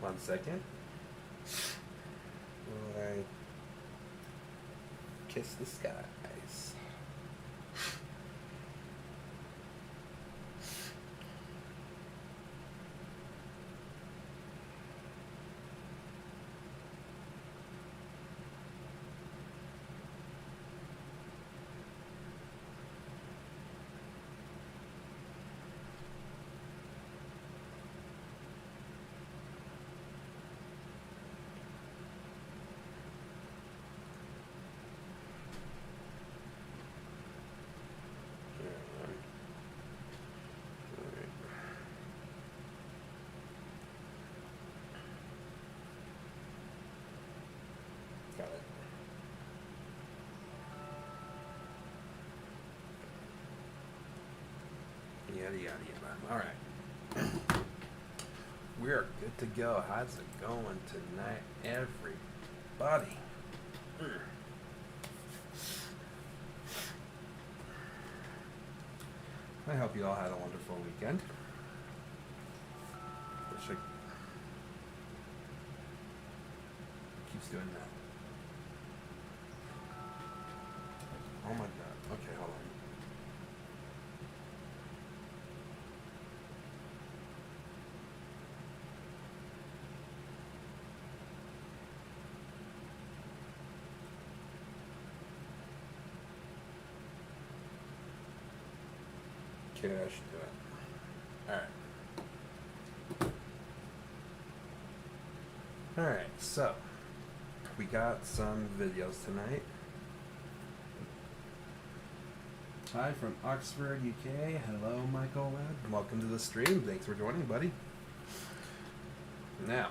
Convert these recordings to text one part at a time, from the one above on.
1 second. Will I kiss the skies? Got it. Yada yada yada. All right. We are good to go. How's it going tonight, everybody? I hope you all had a wonderful weekend. Wish I keeps doing that. Oh my god. Okay, hold on. Okay, I should do it. Alright. Alright, so we got some videos tonight. Hi from Oxford, UK. Hello, Michael Webb. Welcome to the stream. Thanks for joining, buddy. Now,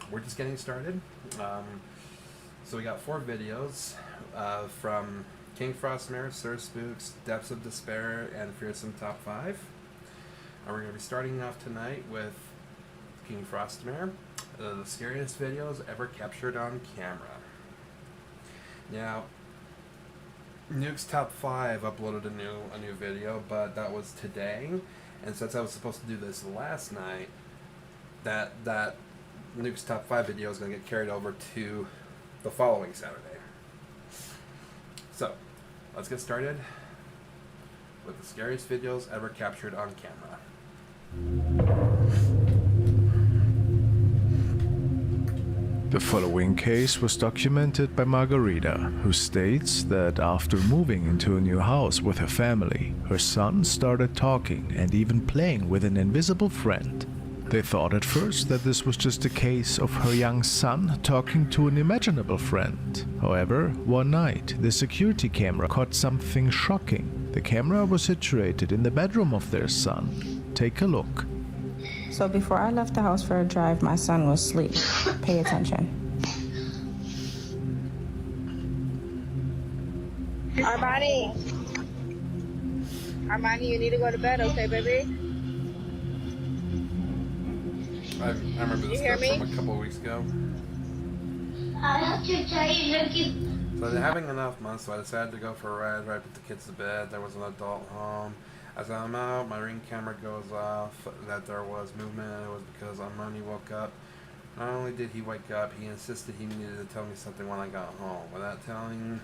we're just getting started. So we got 4 videos from King Frostmare, Sir Spooks, Depths of Despair, and Fearsome Top 5. And we're going to be starting off tonight with King Frostmare, the scariest videos ever captured on camera. Now, Nuke's Top 5 uploaded a new video, but that was today. And since I was supposed to do this last night, that Nuke's Top 5 video is going to get carried over to the following Saturday. So, let's get started with the scariest videos ever captured on camera. The following case was documented by Margarita, who states that after moving into a new house with her family, her son started talking and even playing with an invisible friend. They thought at first that this was just a case of her young son talking to an imaginable friend. However, one night, the security camera caught something shocking. The camera was situated in the bedroom of their son. Take a look. So before I left the house for a drive, my son was asleep. Pay attention. Armani, you need to go to bed, okay, baby? I remember this stuff from a couple of weeks ago. I have to tell you, look. So they're having enough months, so I decided to go for a ride, right, put the kids to bed. There was an adult home. As I'm out, my ring camera goes off, that there was movement. It was because Armani woke up. Not only did he wake up, he insisted he needed to tell me something when I got home. Without telling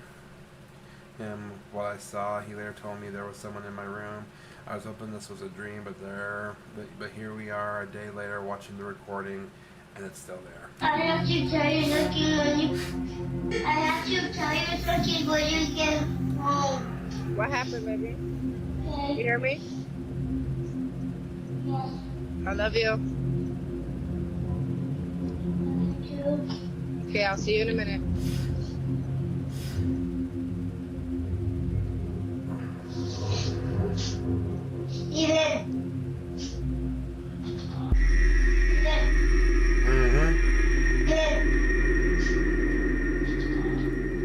him what I saw, he later told me there was someone in my room. I was hoping this was a dream, but here we are a day later watching the recording, and it's still there. I have to tell you, look, I have to tell you something when you get home. What happened, baby? You hear me? Yes. I love you. Okay, I'll see you in a minute.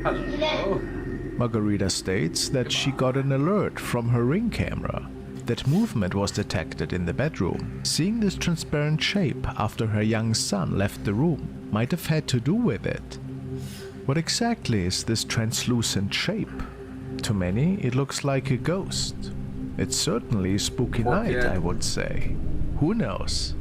Hello. Margarita states that she got an alert from her ring camera that movement was detected in the bedroom. Seeing this transparent shape after her young son left the room might have had to do with it. What exactly is this translucent shape? To many, it looks like a ghost. It's certainly a spooky night, I would say. Who knows?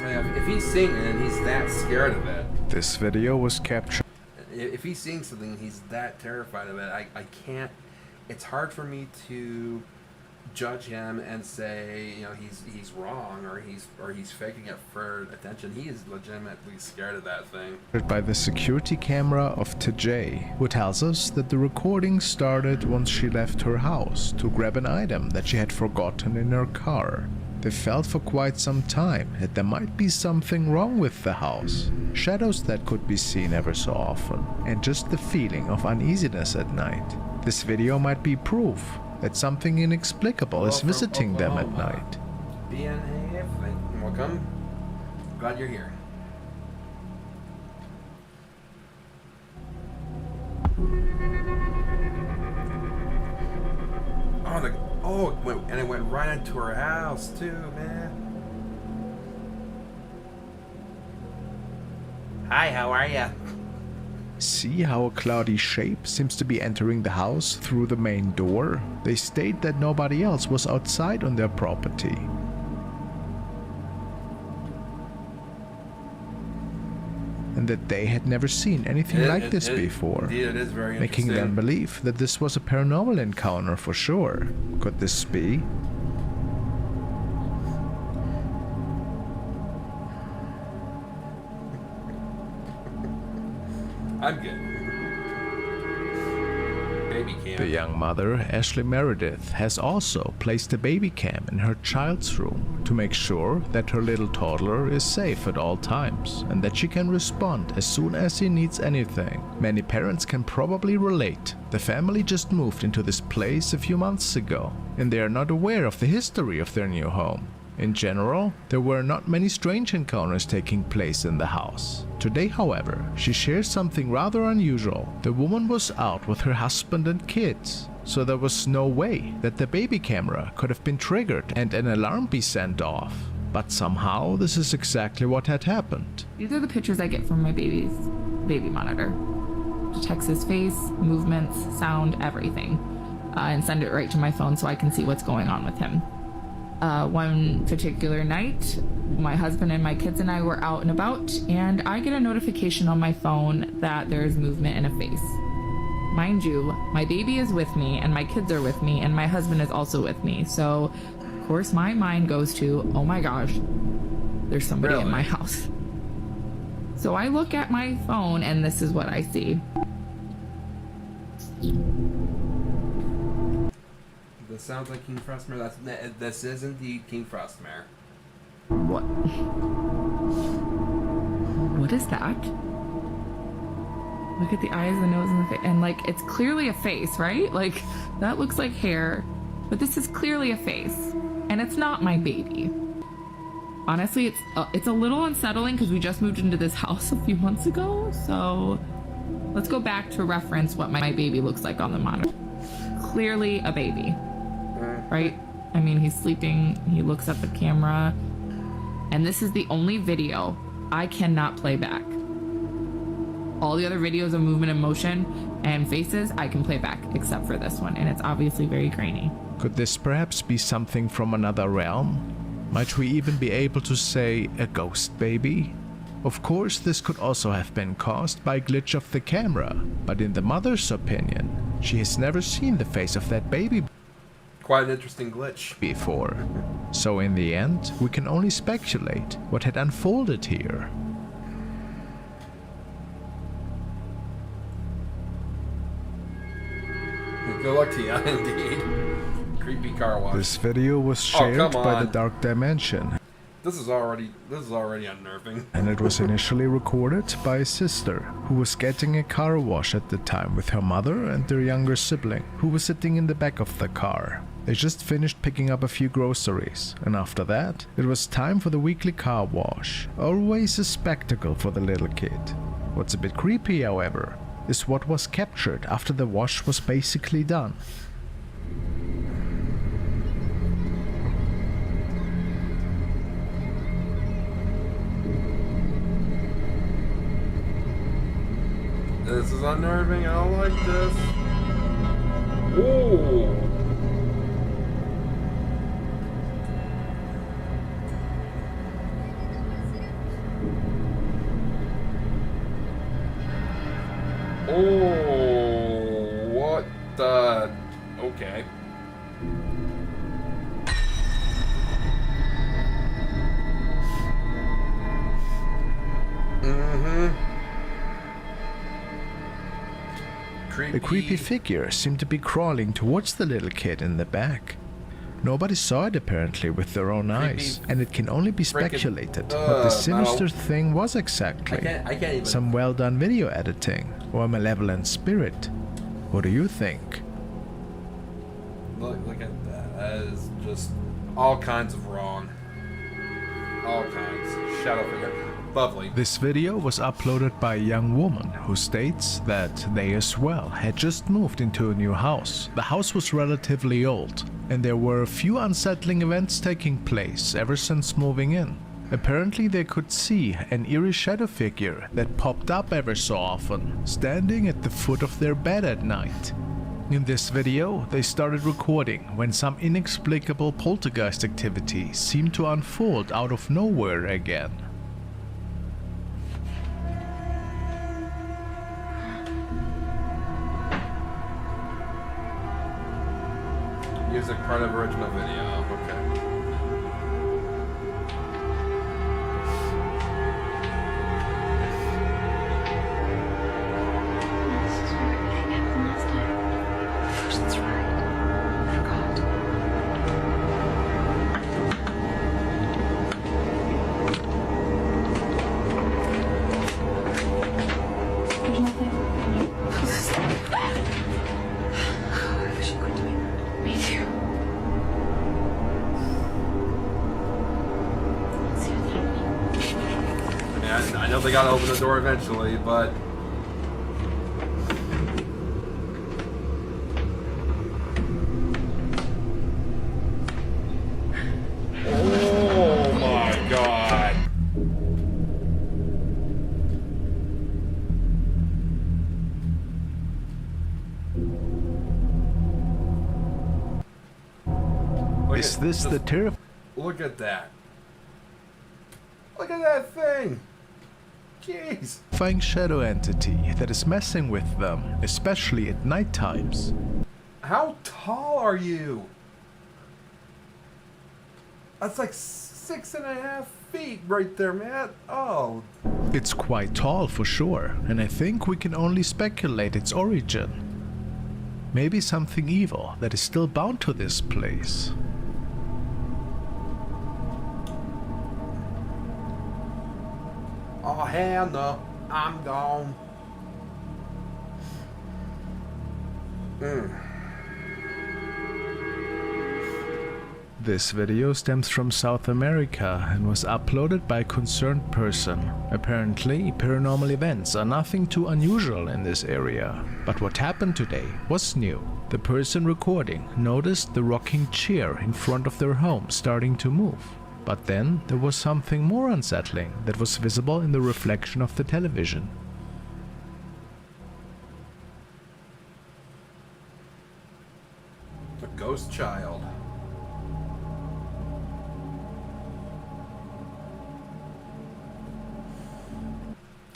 If he's singing and he's that scared of it, This video was captured if he's seeing something and he's that terrified of it, I can't. It's hard for me to judge him and say, you know, he's wrong or he's faking it for attention. He is legitimately scared of that thing. by the security camera of TJ, who tells us that the recording started once she left her house to grab an item that she had forgotten in her car. They felt for quite some time that there might be something wrong with the house. Shadows that could be seen ever so often, and just the feeling of uneasiness at night. This video might be proof that something inexplicable is visiting them at night. BNAF, welcome. Glad you're here. And it went right into her house too, man. Hi, how are ya? See how a cloudy shape seems to be entering the house through the main door? They state that nobody else was outside on their property. And that they had never seen anything like this before. Indeed, it is very making them believe that this was a paranormal encounter for sure. Could this be? I'm good. Baby cam. The young mother, Ashley Meredith, has also placed a baby cam in her child's room to make sure that her little toddler is safe at all times and that she can respond as soon as he needs anything. Many parents can probably relate. The family just moved into this place a few months ago, and they are not aware of the history of their new home. In general, there were not many strange encounters taking place in the house. Today, however, she shares something rather unusual. The woman was out with her husband and kids, so there was no way that the baby camera could have been triggered and an alarm be sent off. But somehow, this is exactly what had happened. These are the pictures I get from my baby's baby monitor. Detects his face, movements, sound, everything, and send it right to my phone so I can see what's going on with him. One particular night, my husband and my kids and I were out and about, and I get a notification on my phone that there's movement in a face. Mind you, my baby is with me, and my kids are with me, and my husband is also with me. So, of course, my mind goes to, oh my gosh, there's somebody in my house. So I look at my phone, and this is what I see. This sounds like King Frostmare. This is indeed King Frostmare. What? What is that? Look at the eyes, the nose, and the face. And, like, it's clearly a face, right? Like, that looks like hair. But this is clearly a face. And it's not my baby. Honestly, it's a little unsettling because we just moved into this house a few months ago. So let's go back to reference what my baby looks like on the monitor. Clearly a baby. Right? I mean, he's sleeping, he looks at the camera, and this is the only video I cannot play back. All the other videos of movement and motion and faces I can play back, except for this one, and it's obviously very grainy. Could this perhaps be something from another realm? Might we even be able to say a ghost baby? Of course, this could also have been caused by a glitch of the camera, but in the mother's opinion, she has never seen the face of that baby Quite an interesting glitch. before. So in the end, we can only speculate what had unfolded here. Good luck to you, indeed. Creepy car wash. This video was shared come by the on. Dark Dimension, This is already unnerving. and it was initially recorded by a sister who was getting a car wash at the time with her mother and their younger sibling, who was sitting in the back of the car. They just finished picking up a few groceries, and after that, it was time for the weekly car wash. Always a spectacle for the little kid. What's a bit creepy, however, is what was captured after the wash was basically done. This is unnerving. I don't like this. Ooh. Oh, what the? Okay. The creepy figure seemed to be crawling towards the little kid in the back. Nobody saw it apparently with their own eyes, and it can only be speculated what the sinister thing was exactly. I can't even. Some well-done video editing, or a malevolent spirit. What do you think? Look at that. That is just all kinds of wrong. All kinds. Shadow figure. Lovely. This video was uploaded by a young woman who states that they as well had just moved into a new house. The house was relatively old, and there were a few unsettling events taking place ever since moving in. Apparently they could see an eerie shadow figure that popped up ever so often, standing at the foot of their bed at night. In this video, they started recording when some inexplicable poltergeist activity seemed to unfold out of nowhere again. Music part of original video. Okay. I know they gotta open the door eventually, but oh my god. Is this the terrifying? Look at that. Look at that thing. Jeez. Shadow entity that is messing with them, especially at night times. How tall are you? That's like 6.5 feet right there, man. Oh. It's quite tall for sure, and I think we can only speculate its origin. Maybe something evil that is still bound to this place. Oh hell no, I'm gone. This video stems from South America and was uploaded by a concerned person. Apparently, paranormal events are nothing too unusual in this area. But what happened today was new. The person recording noticed the rocking chair in front of their home starting to move. But then there was something more unsettling that was visible in the reflection of the television. A ghost child.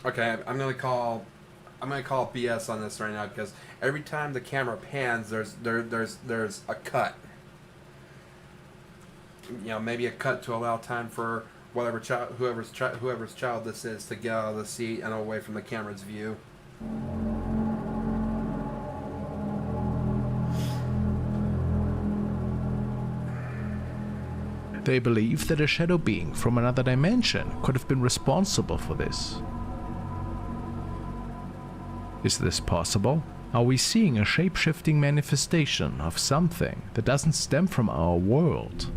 Okay, I'm gonna call BS on this right now because every time the camera pans, there's a cut. You know, maybe a cut to allow time for whoever's child this is to get out of the seat and away from the camera's view. They believe that a shadow being from another dimension could have been responsible for this. Is this possible? Are we seeing a shape-shifting manifestation of something that doesn't stem from our world?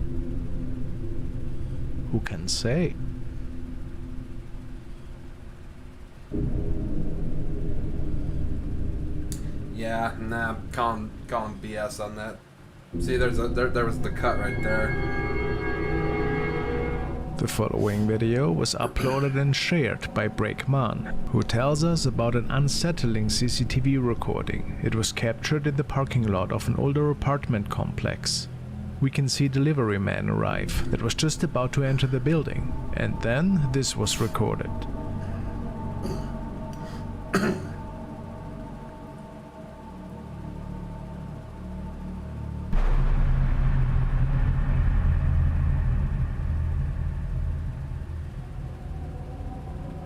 Who can say? Yeah, nah, calling BS on that. See, there was the cut right there. The following video was uploaded and shared by Breakman, who tells us about an unsettling CCTV recording. It was captured in the parking lot of an older apartment complex. We can see a delivery man arrive that was just about to enter the building, and then this was recorded.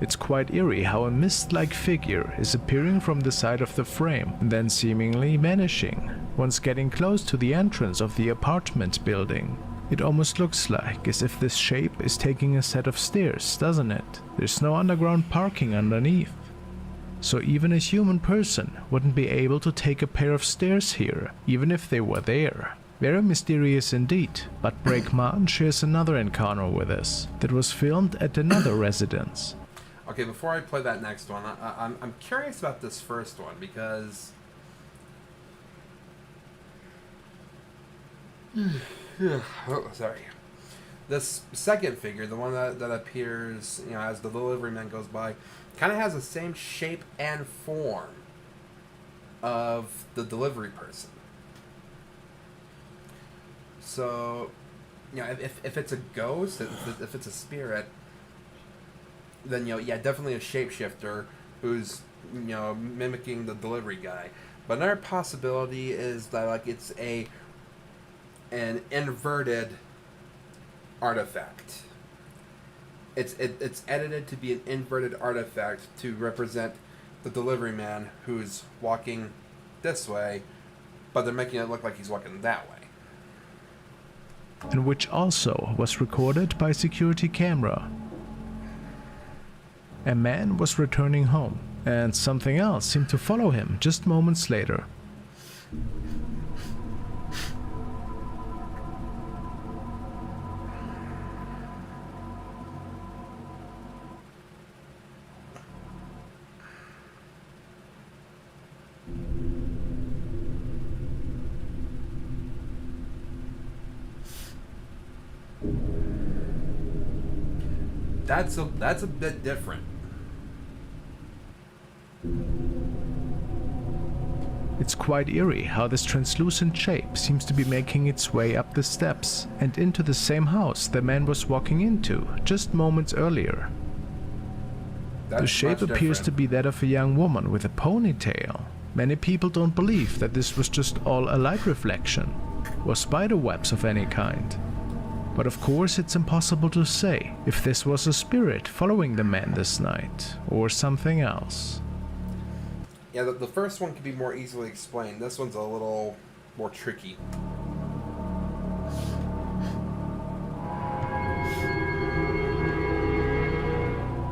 It's quite eerie how a mist-like figure is appearing from the side of the frame, and then seemingly vanishing once getting close to the entrance of the apartment building. It almost looks like as if this shape is taking a set of stairs, doesn't it? There's no underground parking underneath. So even a human person wouldn't be able to take a pair of stairs here, even if they were there. Very mysterious indeed, but Brakeman shares another encounter with us that was filmed at another residence. Okay, before I play that next one, I'm curious about this first one because... oh, sorry. This second figure, the one that appears, you know, as the delivery man goes by, kind of has the same shape and form of the delivery person. So, you know, if it's a ghost, if it's a spirit, then, you know, yeah, definitely a shapeshifter who's, you know, mimicking the delivery guy. But another possibility is that, like, it's an inverted artifact. It's edited to be an inverted artifact to represent the delivery man who's walking this way, but they're making it look like he's walking that way. And which also was recorded by security camera. A man was returning home, and something else seemed to follow him just moments later. That's a bit different. It's quite eerie how this translucent shape seems to be making its way up the steps and into the same house the man was walking into just moments earlier. The shape appears to be that of a young woman with a ponytail. Many people don't believe that this was just all a light reflection or spider webs of any kind. But of course it's impossible to say if this was a spirit following the man this night or something else. Yeah, the first one could be more easily explained. This one's a little more tricky.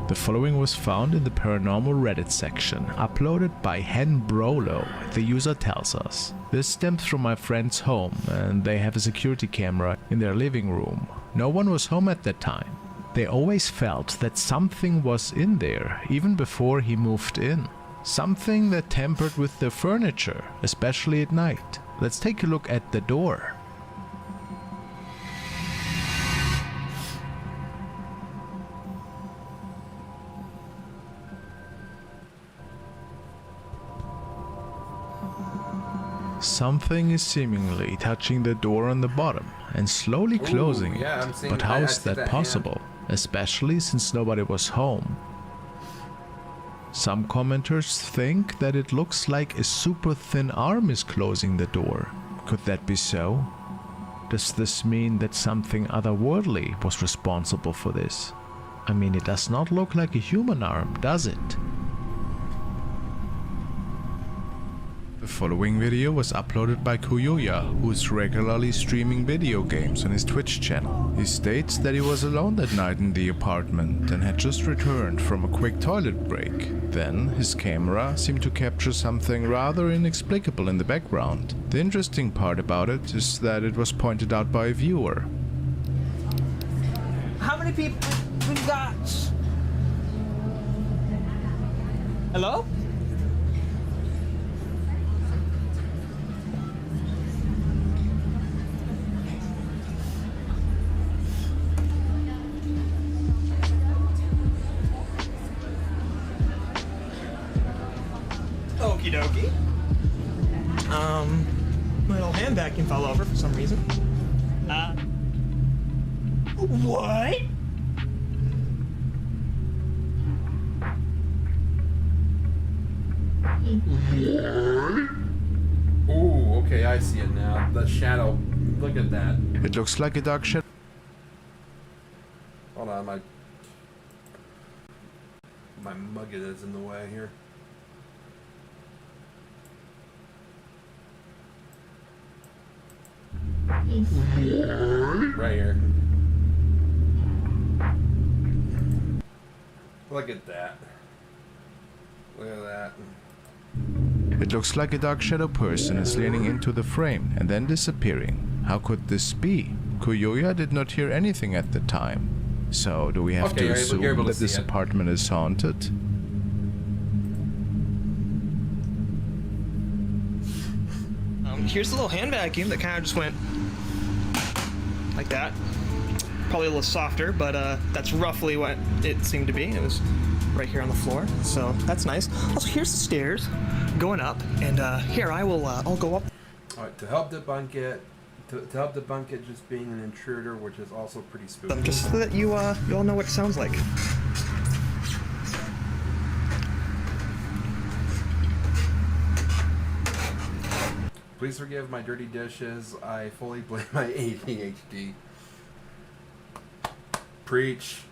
The following was found in the Paranormal Reddit section, uploaded by Hen Brolo, the user tells us. This stemmed from my friend's home, and they have a security camera in their living room. No one was home at that time. They always felt that something was in there, even before he moved in. Something that tampered with the furniture, especially at night. Let's take a look at the door. Something is seemingly touching the door on the bottom and slowly closing yeah, it. But how is that possible? Especially since nobody was home. Some commenters think that it looks like a super thin arm is closing the door. Could that be so? Does this mean that something otherworldly was responsible for this? I mean, it does not look like a human arm, does it? The following video was uploaded by Kuyoya, who is regularly streaming video games on his Twitch channel. He states that he was alone that night in the apartment and had just returned from a quick toilet break. Then his camera seemed to capture something rather inexplicable in the background. The interesting part about it is that it was pointed out by a viewer. How many people we've got? Hello? Okie dokie. My little handbag can fall over for some reason. What? Ooh, okay, I see it now. The shadow. Look at that. It looks like a dark shadow. Hold on, my... my mug is in the way here. Right here. Look at that. Look at that. It looks like a dark shadow person is leaning into the frame and then disappearing. How could this be? Kuyoya did not hear anything at the time. So, do we have Okay, to assume you're able to that this see it. apartment is haunted? Here's a little hand vacuum that kind of just went like that. Probably a little softer, but that's roughly what it seemed to be. It was right here on the floor, so that's nice. Also, here's the stairs going up, and here I'll go up. All right, to help debunk it just being an intruder, which is also pretty spooky. Just so that you all know what it sounds like. Please forgive my dirty dishes. I fully blame my ADHD. Preach.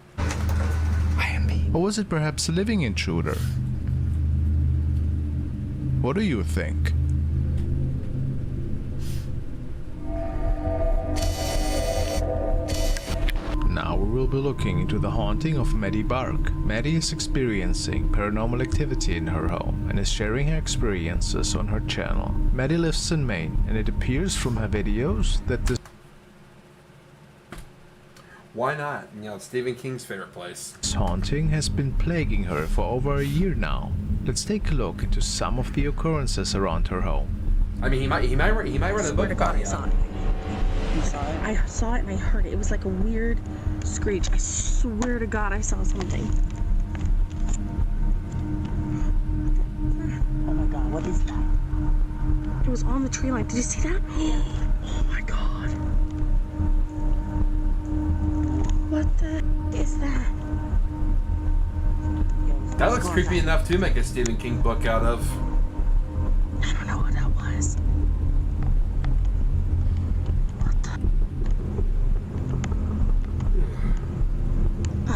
Or was it perhaps a living intruder? What do you think? Now we will be looking into the haunting of Maddie Bark. Maddie is experiencing paranormal activity in her home and is sharing her experiences on her channel. Maddie lives in Maine, and it appears from her videos that this Why not? You know, it's Stephen King's favorite place. haunting has been plaguing her for over a year now. Let's take a look into some of the occurrences around her home. I mean, he might run a book about it. You saw it? I saw it and I heard it. It was like a weird screech. I swear to God I saw something. Oh my God, what is that? It was on the tree line. Did you see that? Oh my God. What the is that? That looks creepy enough to make a Stephen King book out of. I don't know what that was.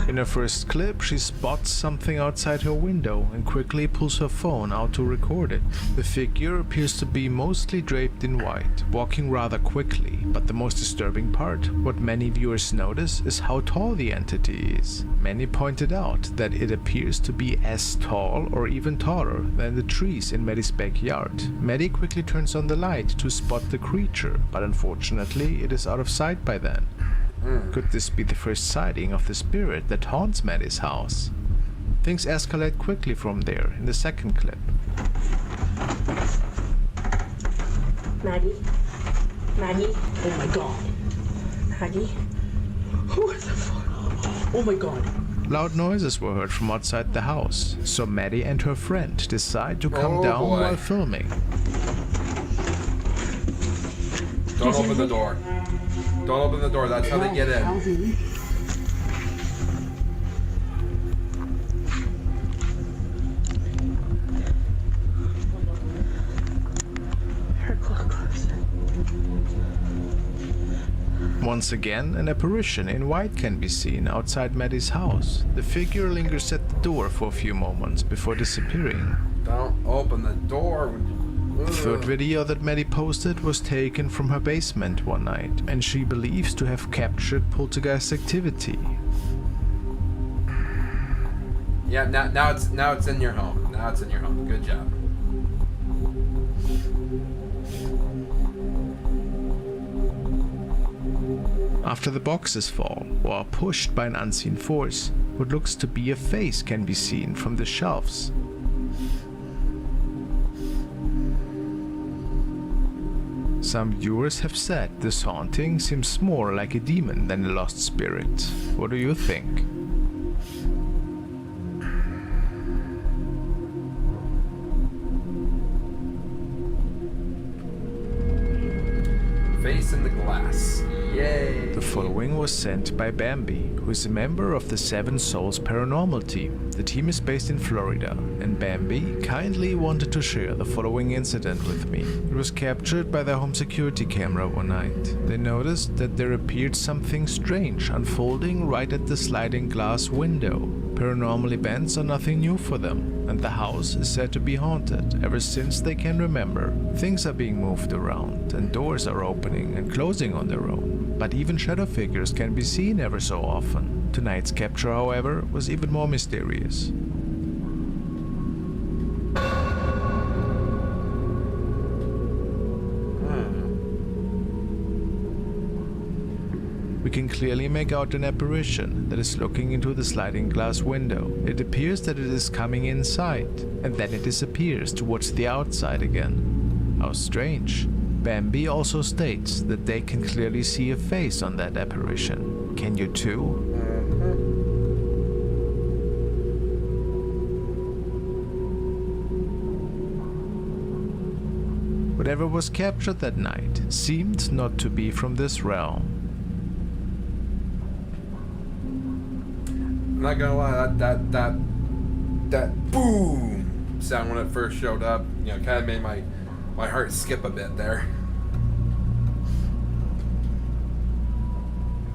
In her first clip, she spots something outside her window and quickly pulls her phone out to record it. The figure appears to be mostly draped in white, walking rather quickly, but the most disturbing part, what many viewers notice, is how tall the entity is. Many pointed out that it appears to be as tall or even taller than the trees in Maddie's backyard. Maddie quickly turns on the light to spot the creature, but unfortunately it is out of sight by then. Could this be the first sighting of the spirit that haunts Maddie's house? Things escalate quickly from there in the second clip. Maggie? Maggie? Oh my God. Maggie? What the fuck? Oh my God. Loud noises were heard from outside the house, so Maddie and her friend decide to come down boy. while filming. Don't open the door. Don't open the door. That's how they get in. Once again, an apparition in white can be seen outside Maddie's house. The figure lingers at the door for a few moments before disappearing. Don't open the door. The third video that Maddie posted was taken from her basement one night, and she believes to have captured poltergeist activity. Yeah, now it's in your home. Now it's in your home. Good job. After the boxes fall or are pushed by an unseen force, what looks to be a face can be seen from the shelves. Some viewers have said this haunting seems more like a demon than a lost spirit. What do you think? Face in the glass. Yay. The following was sent by Bambi, who is a member of the Seven Souls Paranormal team. The team is based in Florida, and Bambi kindly wanted to share the following incident with me. It was captured by their home security camera one night. They noticed that there appeared something strange unfolding right at the sliding glass window. Paranormal events are nothing new for them, and the house is said to be haunted ever since they can remember. Things are being moved around, and doors are opening and closing on their own, but even shadow figures can be seen ever so often. Tonight's capture, however, was even more mysterious. We can clearly make out an apparition that is looking into the sliding glass window. It appears that it is coming inside, and then it disappears towards the outside again. How strange. Bambi also states that they can clearly see a face on that apparition. Can you too? Whatever was captured that night seemed not to be from this realm. I'm not gonna lie, that boom sound when it first showed up, kind of made my heart skip a bit there.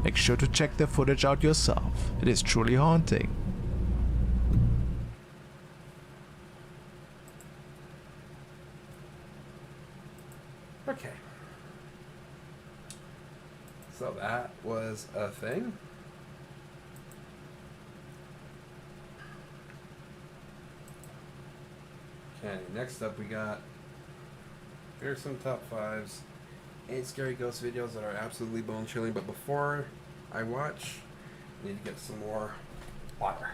Make sure to check the footage out yourself. It is truly haunting. Okay. So that was a thing. Okay, next up we got, here's some top 5s. 8 scary ghost videos that are absolutely bone chilling, but before I watch, I need to get some more water.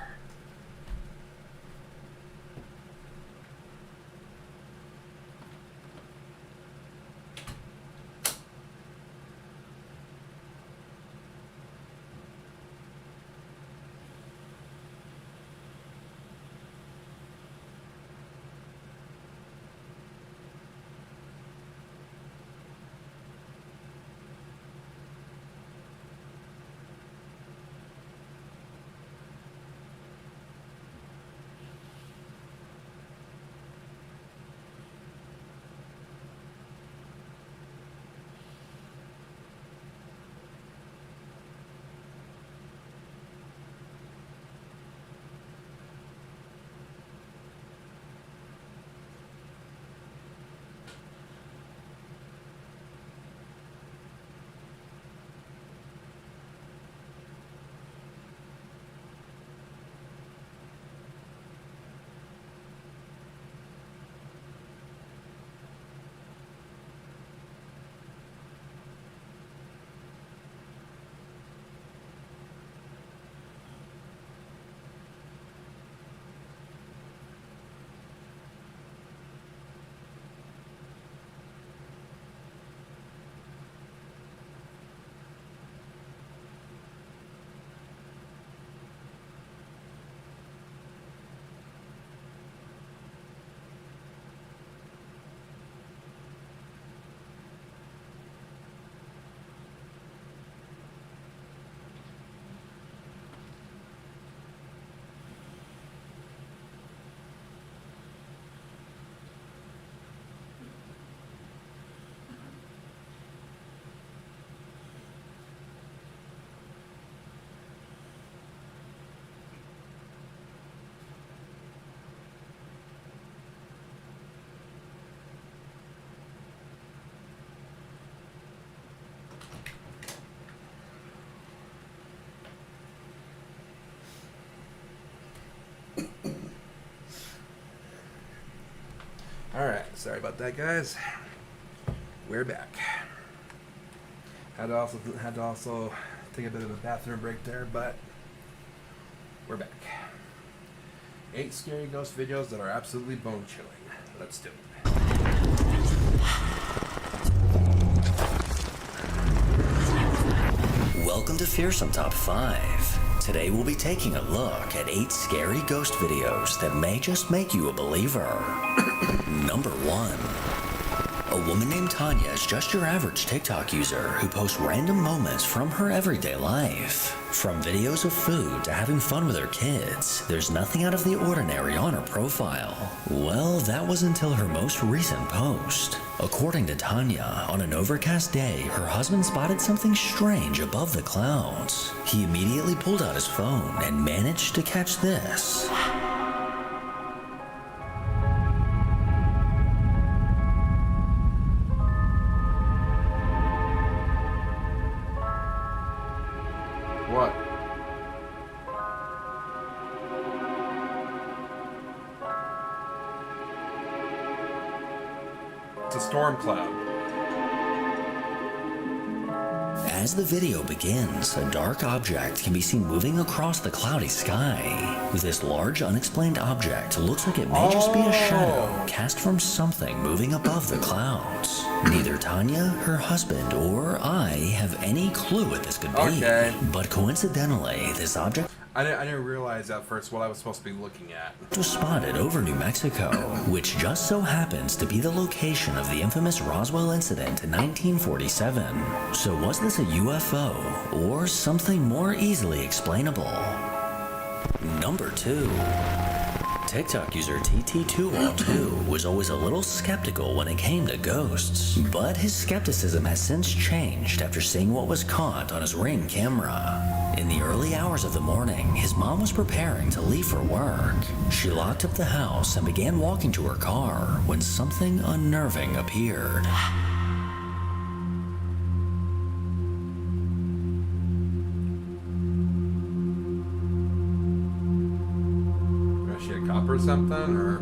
Alright, sorry about that, guys. We're back. Had to also take a bit of a bathroom break there, but we're back. 8 scary ghost videos that are absolutely bone chilling. Let's do it. Welcome to Fearsome Top 5. Today we'll be taking a look at 8 scary ghost videos that may just make you a believer. Number 1. A woman named Tanya is just your average TikTok user who posts random moments from her everyday life. From videos of food to having fun with her kids, there's nothing out of the ordinary on her profile. Well, that was until her most recent post. According to Tanya, on an overcast day, her husband spotted something strange above the clouds. He immediately pulled out his phone and managed to catch this. What? It's a storm cloud. As the video begins, a dark object can be seen moving across the cloudy sky. This large, unexplained object looks like it may just be a shadow cast from something moving above the clouds. Neither Tanya, her husband, or I have any clue what this could be. Okay. But coincidentally, this object I didn't realize at first what I was supposed to be looking at. was spotted over New Mexico, which just so happens to be the location of the infamous Roswell incident in 1947. So was this a UFO or something more easily explainable? Number 2. TikTok user TT212 was always a little skeptical when it came to ghosts, but his skepticism has since changed after seeing what was caught on his Ring camera. In the early hours of the morning, his mom was preparing to leave for work. She locked up the house and began walking to her car when something unnerving appeared. Was she a cop or something, or?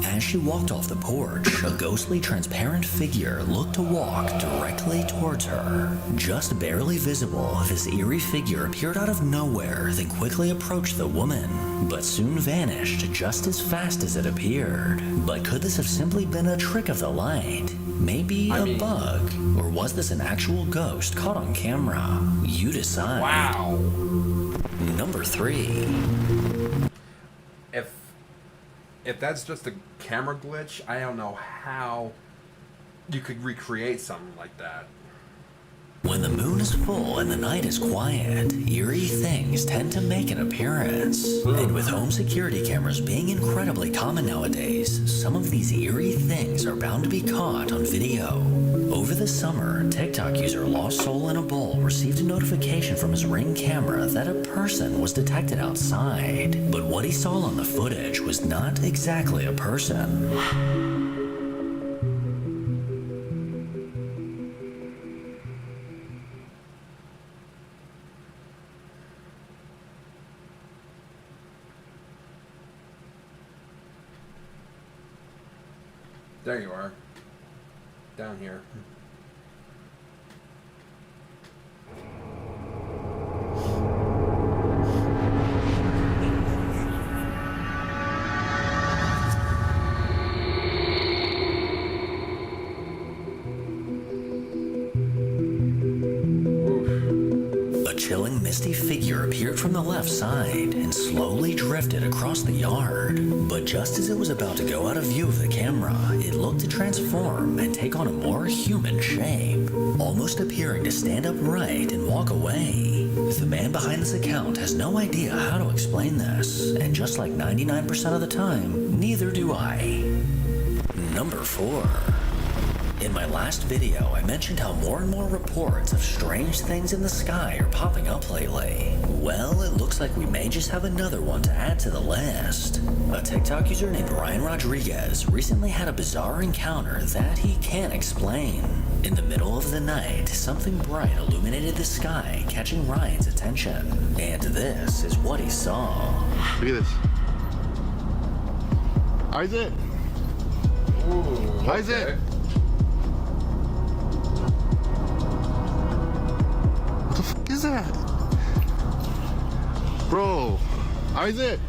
As she walked off the porch, a ghostly transparent figure looked to walk directly towards her. Just barely visible, this eerie figure appeared out of nowhere, then quickly approached the woman, but soon vanished just as fast as it appeared. But could this have simply been a trick of the light? Maybe a bug? Or was this an actual ghost caught on camera? You decide. Wow. Number 3. If that's just a camera glitch, I don't know how you could recreate something like that. When the moon is full and the night is quiet, eerie things tend to make an appearance. And with home security cameras being incredibly common nowadays, some of these eerie things are bound to be caught on video. Over the summer, TikTok user Lost Soul in a Bowl received a notification from his Ring camera that a person was detected outside. But what he saw on the footage was not exactly a person. There you are. Down here. A chilling, misty figure appeared from the left side and slowly drifted across the yard. But just as it was about to go out of view of the camera, it looked to transform and take on a more human shape, almost appearing to stand upright and walk away. The man behind this account has no idea how to explain this, and just like 99% of the time, neither do I. Number 4. In my last video, I mentioned how more and more reports of strange things in the sky are popping up lately. Well, it looks like we may just have another one to add to the list. A TikTok user named Ryan Rodriguez recently had a bizarre encounter that he can't explain. In the middle of the night, something bright illuminated the sky, catching Ryan's attention. And this is what he saw. Look at this. Isaac! Ooh, Isaac! okay. What the fuck is that? Bro, Isaac!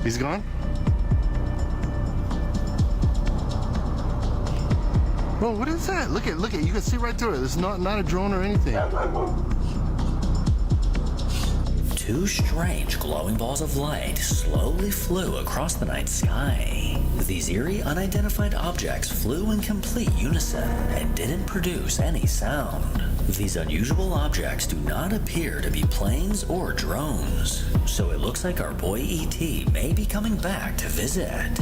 He's gone? Bro, what is that? Look at, you can see right through it. It's not a drone or anything. 2 two strange glowing balls of light slowly flew across the night sky. These eerie unidentified objects flew in complete unison and didn't produce any sound. These unusual objects do not appear to be planes or drones, so it looks like our boy E.T. may be coming back to visit.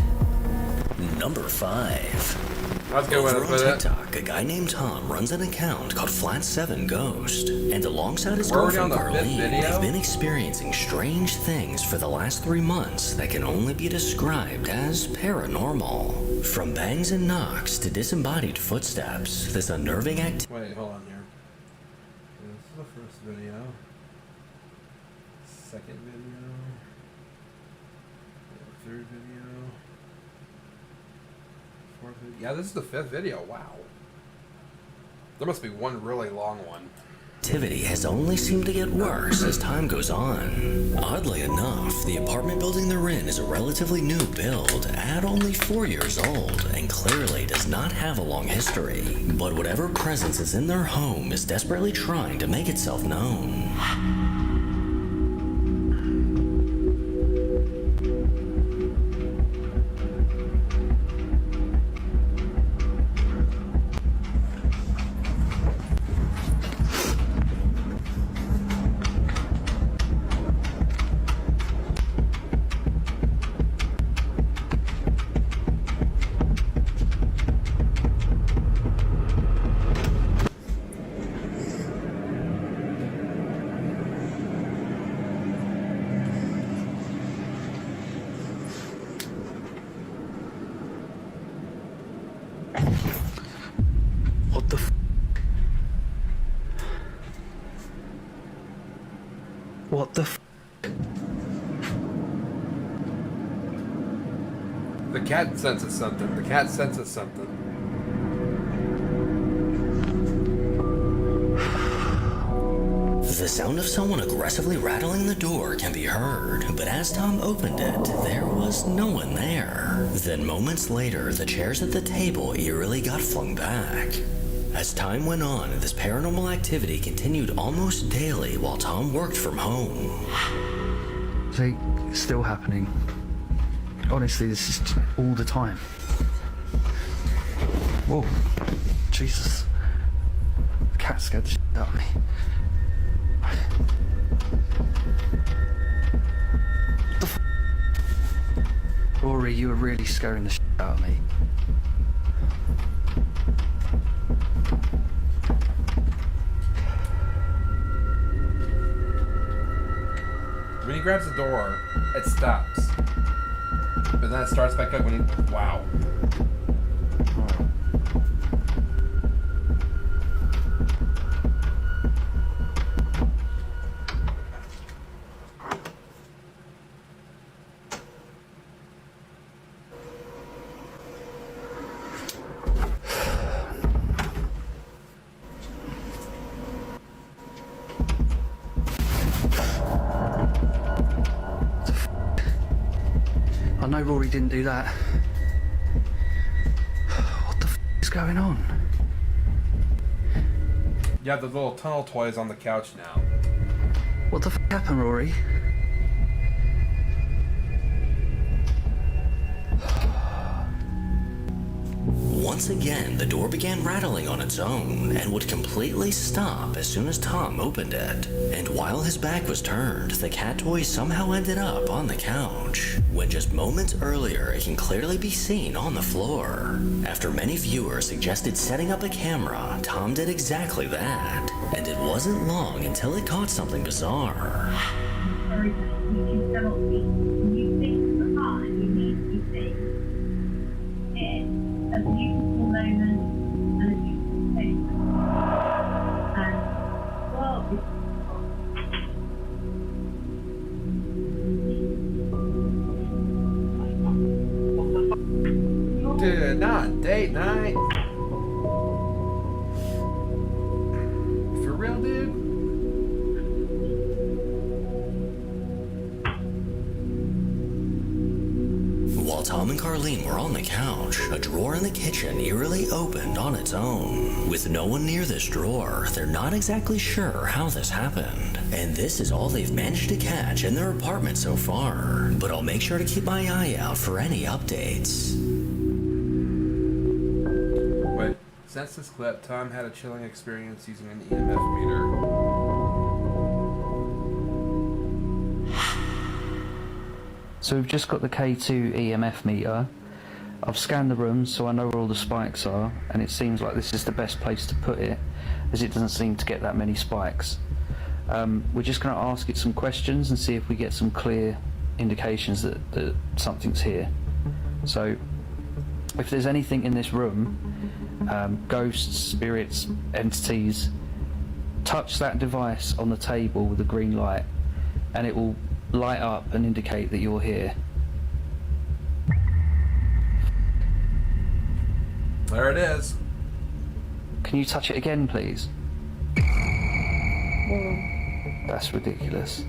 Number 5. That's a good way to Over on put it. TikTok, a guy named Tom runs an account called Flat 7 Ghost, and alongside his We're already girlfriend on the fifth Carlene, video? they've been experiencing strange things for the last 3 months that can only be described as paranormal. From bangs and knocks to disembodied footsteps, this unnerving activity. Wait, hold on here. This is the first video. Second video. Third video. Fourth video. Yeah, this is the 5th video. Wow. There must be one really long one. Activity has only seemed to get worse as time goes on. Oddly enough, the apartment building they're in is a relatively new build, at only 4 years old, and clearly does not have a long history. But whatever presence is in their home is desperately trying to make itself known. What the f? What the f? The cat senses something. The cat senses something. The sound of someone aggressively rattling the door can be heard, but as Tom opened it, there was no one there. Then moments later, the chairs at the table eerily got flung back. As time went on, this paranormal activity continued almost daily while Tom worked from home. See, it's still happening. Honestly, this is all the time. Whoa, Jesus. The cat scared the shit out of me. What the f? Rory, you were really scaring the shit out of me. When he grabs the door, it stops. But then it starts back up when he... Wow. I know Rory didn't do that. What the f is going on? You have the little tunnel toys on the couch now. What the f happened, Rory? Once again, the door began rattling on its own and would completely stop as soon as Tom opened it. And while his back was turned, the cat toy somehow ended up on the couch, when just moments earlier it can clearly be seen on the floor. After many viewers suggested setting up a camera, Tom did exactly that. And it wasn't long until it caught something bizarre. A beautiful moment and a beautiful thing. And well, Dude, not date night. For real, dude? While Tom Mom and Carlene were on the couch, a drawer in the kitchen eerily opened on its own. With no one near this drawer, they're not exactly sure how this happened. And this is all they've managed to catch in their apartment so far. But I'll make sure to keep my eye out for any updates. Wait, since this clip, Tom had a chilling experience using an EMF meter. So we've just got the K2 EMF meter. I've scanned the room so I know where all the spikes are, and it seems like this is the best place to put it, as it doesn't seem to get that many spikes. We're just going to ask it some questions and see if we get some clear indications that something's here. So if there's anything in this room, ghosts, spirits, entities, touch that device on the table with a green light and it will light up and indicate that you're here. There it is. Can you touch it again, please? That's ridiculous.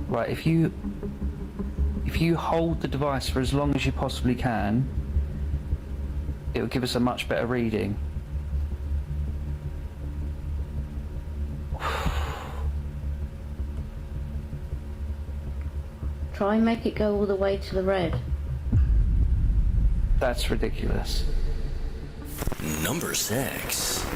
Right, if you hold the device for as long as you possibly can, it will give us a much better reading. Try and make it go all the way to the red. That's ridiculous. Number 6.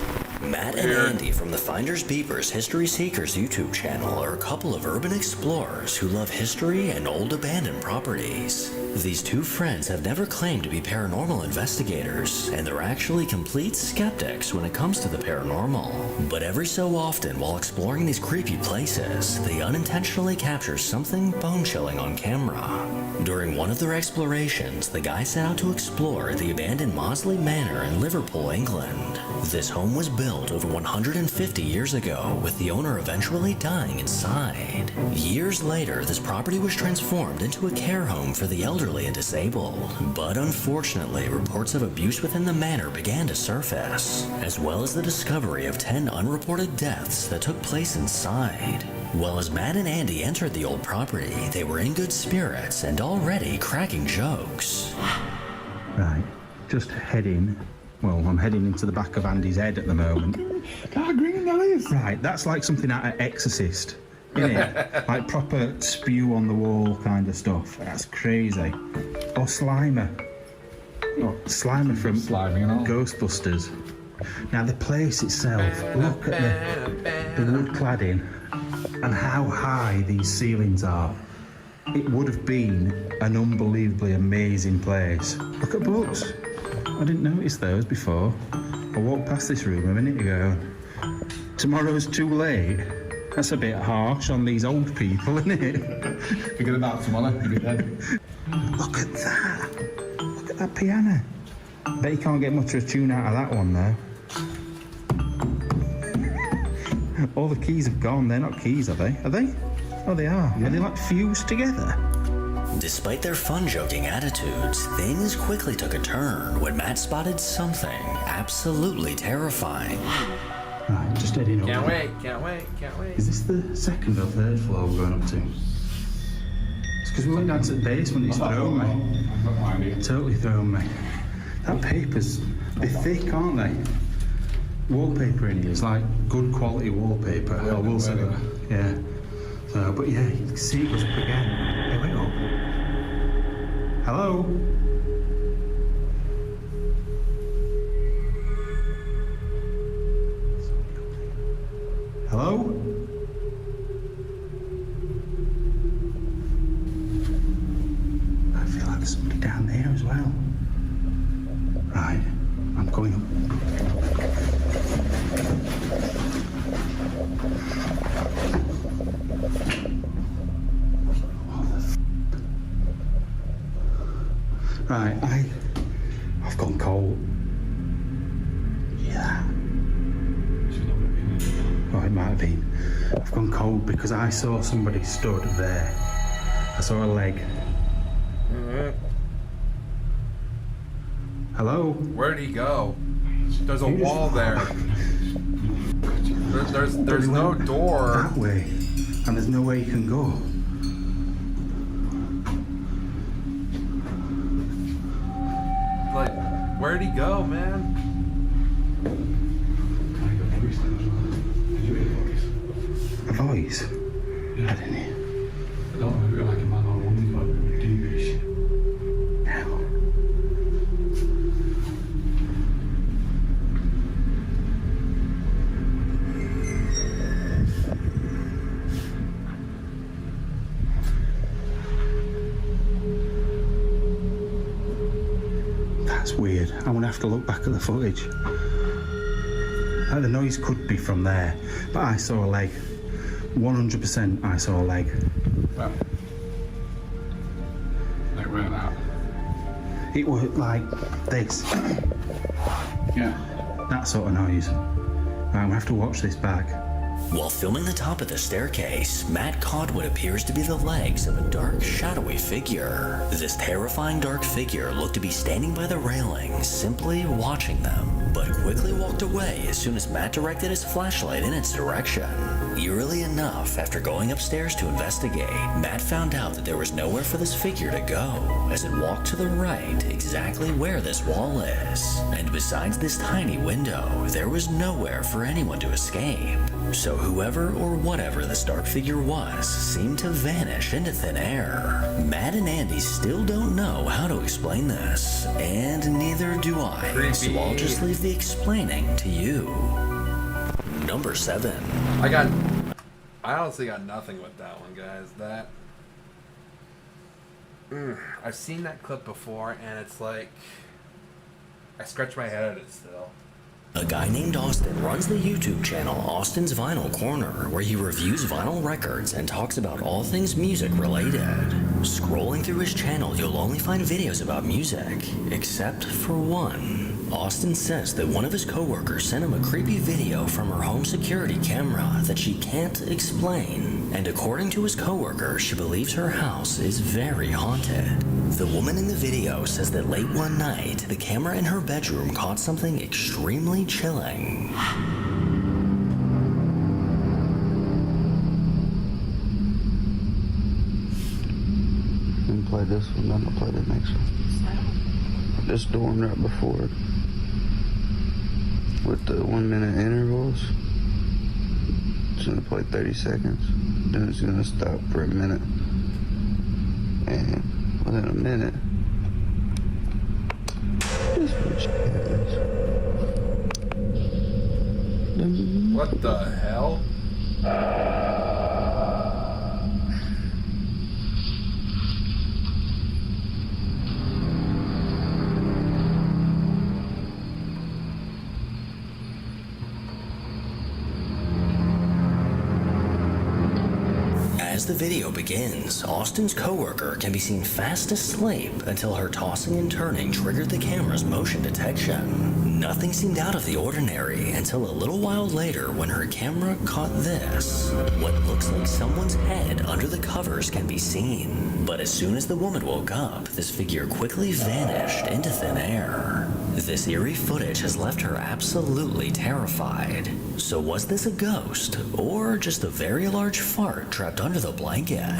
Matt and Andy from the Finders Beepers History Seekers YouTube channel are a couple of urban explorers who love history and old abandoned properties. These two friends have never claimed to be paranormal investigators, and they're actually complete skeptics when it comes to the paranormal. But every so often, while exploring these creepy places, they unintentionally capture something bone-chilling on camera. During one of their explorations, the guys set out to explore the abandoned Mosley Manor in Liverpool, England. This home was built over 150 years ago, with the owner eventually dying inside. Years later, this property was transformed into a care home for the elderly and disabled. But unfortunately, reports of abuse within the manor began to surface, as well as the discovery of 10 unreported deaths that took place inside. Well, as Matt and Andy entered the old property, they were in good spirits and already cracking jokes. Right, just heading. Well, I'm heading into the back of Andy's head at the moment. How green that is. Right, that's like something out of Exorcist, isn't it? Like proper spew on the wall kind of stuff. That's crazy. Or Slimer. Oh, Slimer from Ghostbusters. Now, the place itself, look at the wood cladding and how high these ceilings are. It would have been an unbelievably amazing place. Look at books. I didn't notice those before. I walked past this room a minute ago. Tomorrow's too late. That's a bit harsh on these old people, isn't it? Forget about tomorrow, you'll be dead. Look at that. Look at that piano. Bet you can't get much of a tune out of that one, though. All the keys have gone. They're not keys, are they? Are they? Oh, they are. Yeah. Are they like fused together? Despite their fun-joking attitudes, things quickly took a turn when Matt spotted something absolutely terrifying. Right, just heading up. Can't wait. Is this the second or third floor we're going up to? It's because we went down to the basement. It's thrown me. Totally thrown me. That paper's, they're thick, aren't they? Wallpaper in here is like good quality wallpaper. I will say that. Yeah. So, but yeah, you can see it goes up again. Hey, wait up. Hello? Hello? I feel like there's somebody down there as well. Right, I'm going up. Right, I've gone cold. Yeah. Oh, it might have been. I've gone cold because I saw somebody stood there. I saw a leg. Hello? Where'd he go? There's a wall there. There's no door. That way, and there's no way you can go. Where'd he go, man? A voice? I didn't hear. I don't know if it like a man or a woman, but deepish. Hell. That's weird. I'm gonna have to look back at the footage. The noise could be from there, but I saw a leg. 100% I saw a leg. Well, like where that? It was like this. Yeah. That sort of noise. I'm gonna have to watch this back. While filming the top of the staircase, Matt caught what appears to be the legs of a dark, shadowy figure. This terrifying dark figure looked to be standing by the railing, simply watching them, but quickly walked away as soon as Matt directed his flashlight in its direction. Eerily enough, after going upstairs to investigate, Matt found out that there was nowhere for this figure to go, as it walked to the right, exactly where this wall is. And besides this tiny window, there was nowhere for anyone to escape. So whoever or whatever this dark figure was seemed to vanish into thin air. Matt and Andy still don't know how to explain this, and neither do I. Creepy. So I'll just leave the explaining to you. Number 7. I honestly got nothing with that one, guys. That I've seen that clip before, and it's like I scratch my head at it still. A guy named Austin runs the YouTube channel Austin's Vinyl Corner, where he reviews vinyl records and talks about all things music related. Scrolling through his channel, you'll only find videos about music, except for one. Austin says that one of his coworkers sent him a creepy video from her home security camera that she can't explain, and according to his coworker, she believes her house is very haunted. The woman in the video says that late one night, the camera in her bedroom caught something extremely chilling. Didn't play this one, I'm gonna play the next one. This dorm right before it, with the 1 minute intervals. It's gonna play 30 seconds, then it's gonna stop for a minute, and within a minute, this bitch happens. What the hell? As the video begins, Austin's coworker can be seen fast asleep until her tossing and turning triggered the camera's motion detection. Nothing seemed out of the ordinary until a little while later when her camera caught this. What looks like someone's head under the covers can be seen. But as soon as the woman woke up, this figure quickly vanished into thin air. This eerie footage has left her absolutely terrified. So was this a ghost, or just a very large fart trapped under the blanket?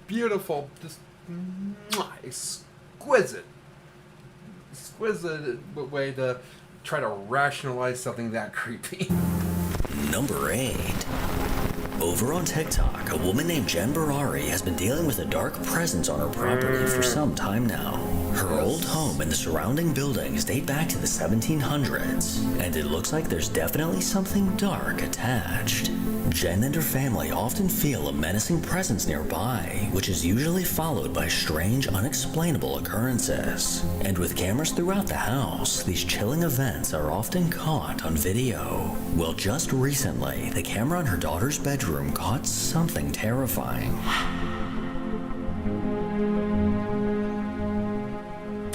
Beautiful, just exquisite way to try to rationalize something that creepy. Number 8. Over on TikTok, a woman named Jen Barari has been dealing with a dark presence on her property for some time now. Her old home and the surrounding buildings date back to the 1700s, and it looks like there's definitely something dark attached. Jen and her family often feel a menacing presence nearby, which is usually followed by strange, unexplainable occurrences. And with cameras throughout the house, these chilling events are often caught on video. Well, just recently, the camera in her daughter's bedroom caught something terrifying.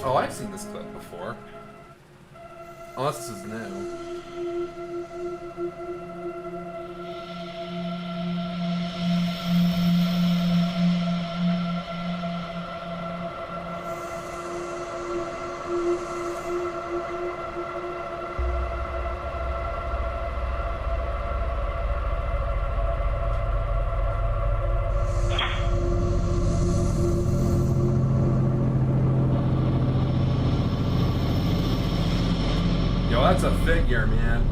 Oh, I've seen this clip before. Unless this is new. Yo, that's a figure, man.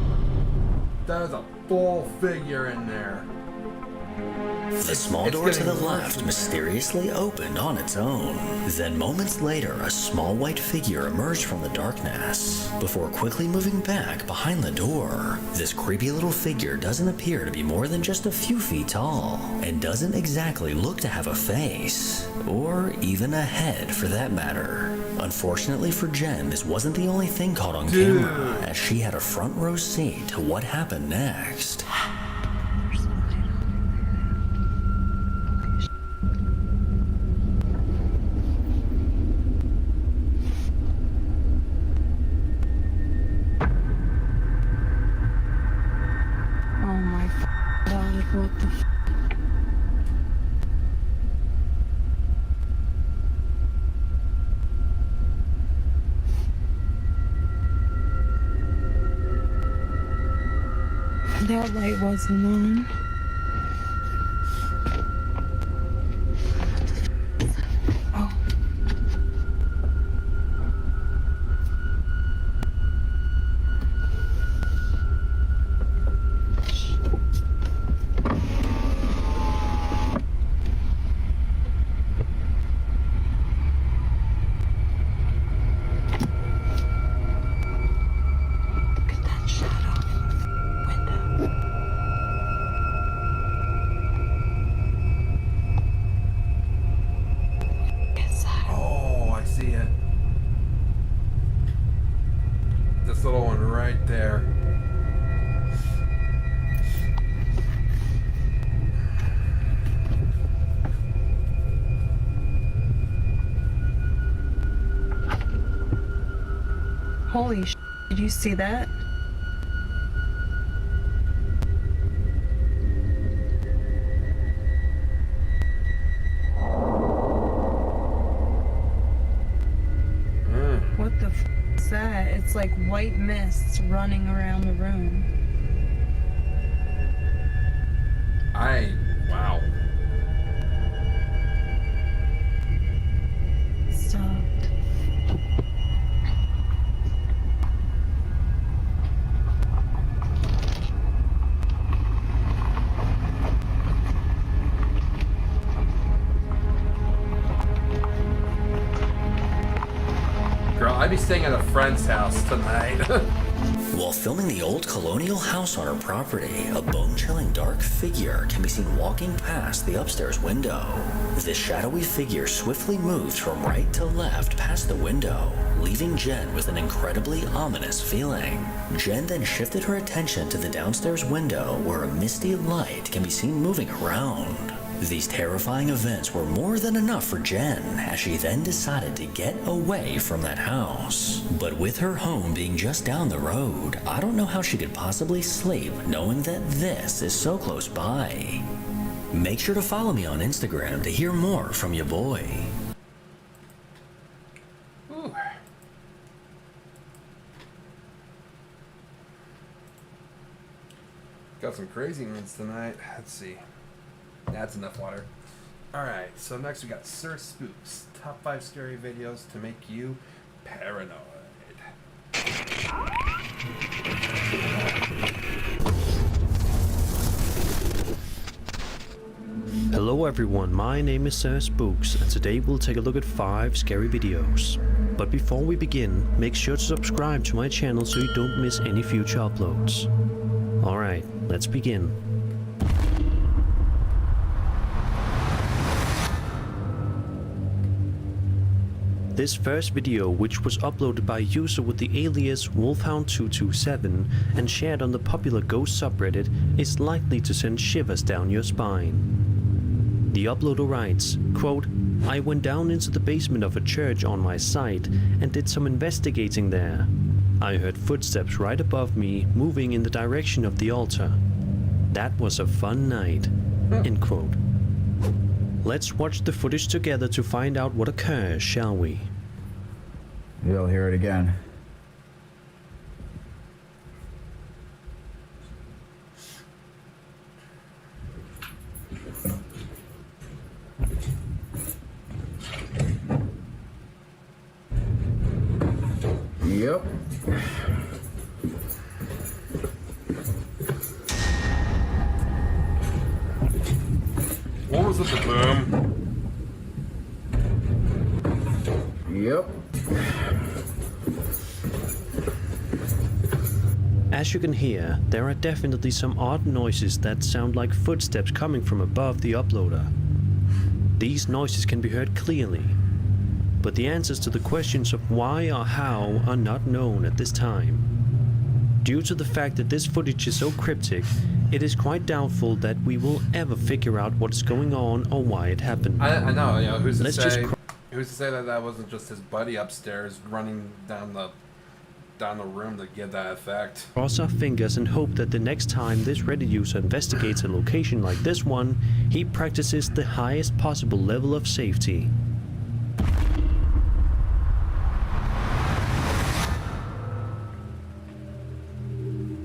That is a full figure in there. The small door to the left mysteriously opened on its own. Then moments later, a small white figure emerged from the darkness, before quickly moving back behind the door. This creepy little figure doesn't appear to be more than just a few feet tall, and doesn't exactly look to have a face, or even a head for that matter. Unfortunately for Jen, this wasn't the only thing caught on camera, as she had a front row seat to what happened next. Oh my God, what the That light wasn't on. Oh. Look at that shadow. Oh, I see it. This little one right there. Holy sh! Did you see that? What the f is that? It's like white mists running around the room. Wow. Stopped. Girl, I'd be staying at a friend's house tonight. While filming the old colonial house on her property, a bone-chilling dark figure can be seen walking past the upstairs window. This shadowy figure swiftly moved from right to left past the window, leaving Jen with an incredibly ominous feeling. Jen then shifted her attention to the downstairs window where a misty light can be seen moving around. These terrifying events were more than enough for Jen, as she then decided to get away from that house. But with her home being just down the road, I don't know how she could possibly sleep knowing that this is so close by. Make sure to follow me on Instagram to hear more from your boy. Ooh. Got some crazy ones tonight. Let's see. That's enough water. Alright, so next we got Sir Spooks. Top 5 scary videos to make you paranoid. Hello everyone, my name is Sir Spooks, and today we'll take a look at 5 scary videos. But before we begin, make sure to subscribe to my channel so you don't miss any future uploads. Alright, let's begin. This first video, which was uploaded by a user with the alias Wolfhound227 and shared on the popular ghost subreddit, is likely to send shivers down your spine. The uploader writes, quote, "I went down into the basement of a church on my site and did some investigating there. I heard footsteps right above me moving in the direction of the altar. That was a fun night." End quote. Let's watch the footage together to find out what occurs, shall we? You'll hear it again. Yep. Was it the boom? Yep. As you can hear, there are definitely some odd noises that sound like footsteps coming from above the uploader. These noises can be heard clearly, but the answers to the questions of why or how are not known at this time. Due to the fact that this footage is so cryptic, it is quite doubtful that we will ever figure out what's going on or why it happened. I know, you know, who's to Let's say? just Who's to say that that wasn't just his buddy upstairs running down the room to give that effect? Cross our fingers and hope that the next time this Reddit user investigates a location like this one, he practices the highest possible level of safety.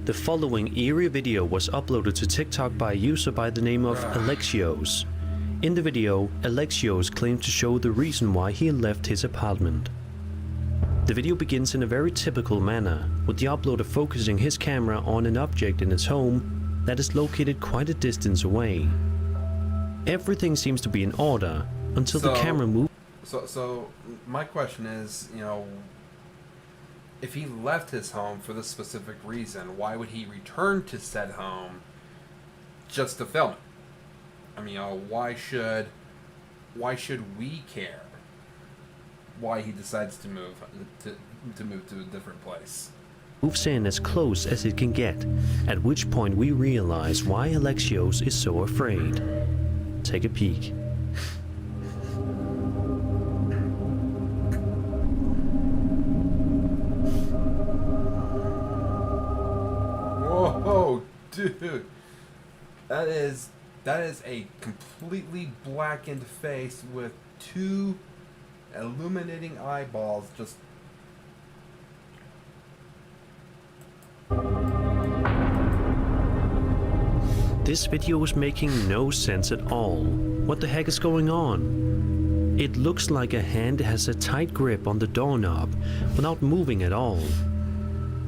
The following eerie video was uploaded to TikTok by a user by the name of Alexios. In the video, Alexios claimed to show the reason why he left his apartment. The video begins in a very typical manner, with the uploader focusing his camera on an object in his home that is located quite a distance away. Everything seems to be in order until the camera moves. So my question is, you know, if he left his home for this specific reason, why would he return to said home just to film it? I mean, you know, why should we care why he decides to move to a different place? Moves in as close as it can get, at which point we realize why Alexios is so afraid. Take a peek. Whoa, dude. That is a completely blackened face with two illuminating eyeballs just... This video is making no sense at all. What the heck is going on? It looks like a hand has a tight grip on the doorknob without moving at all.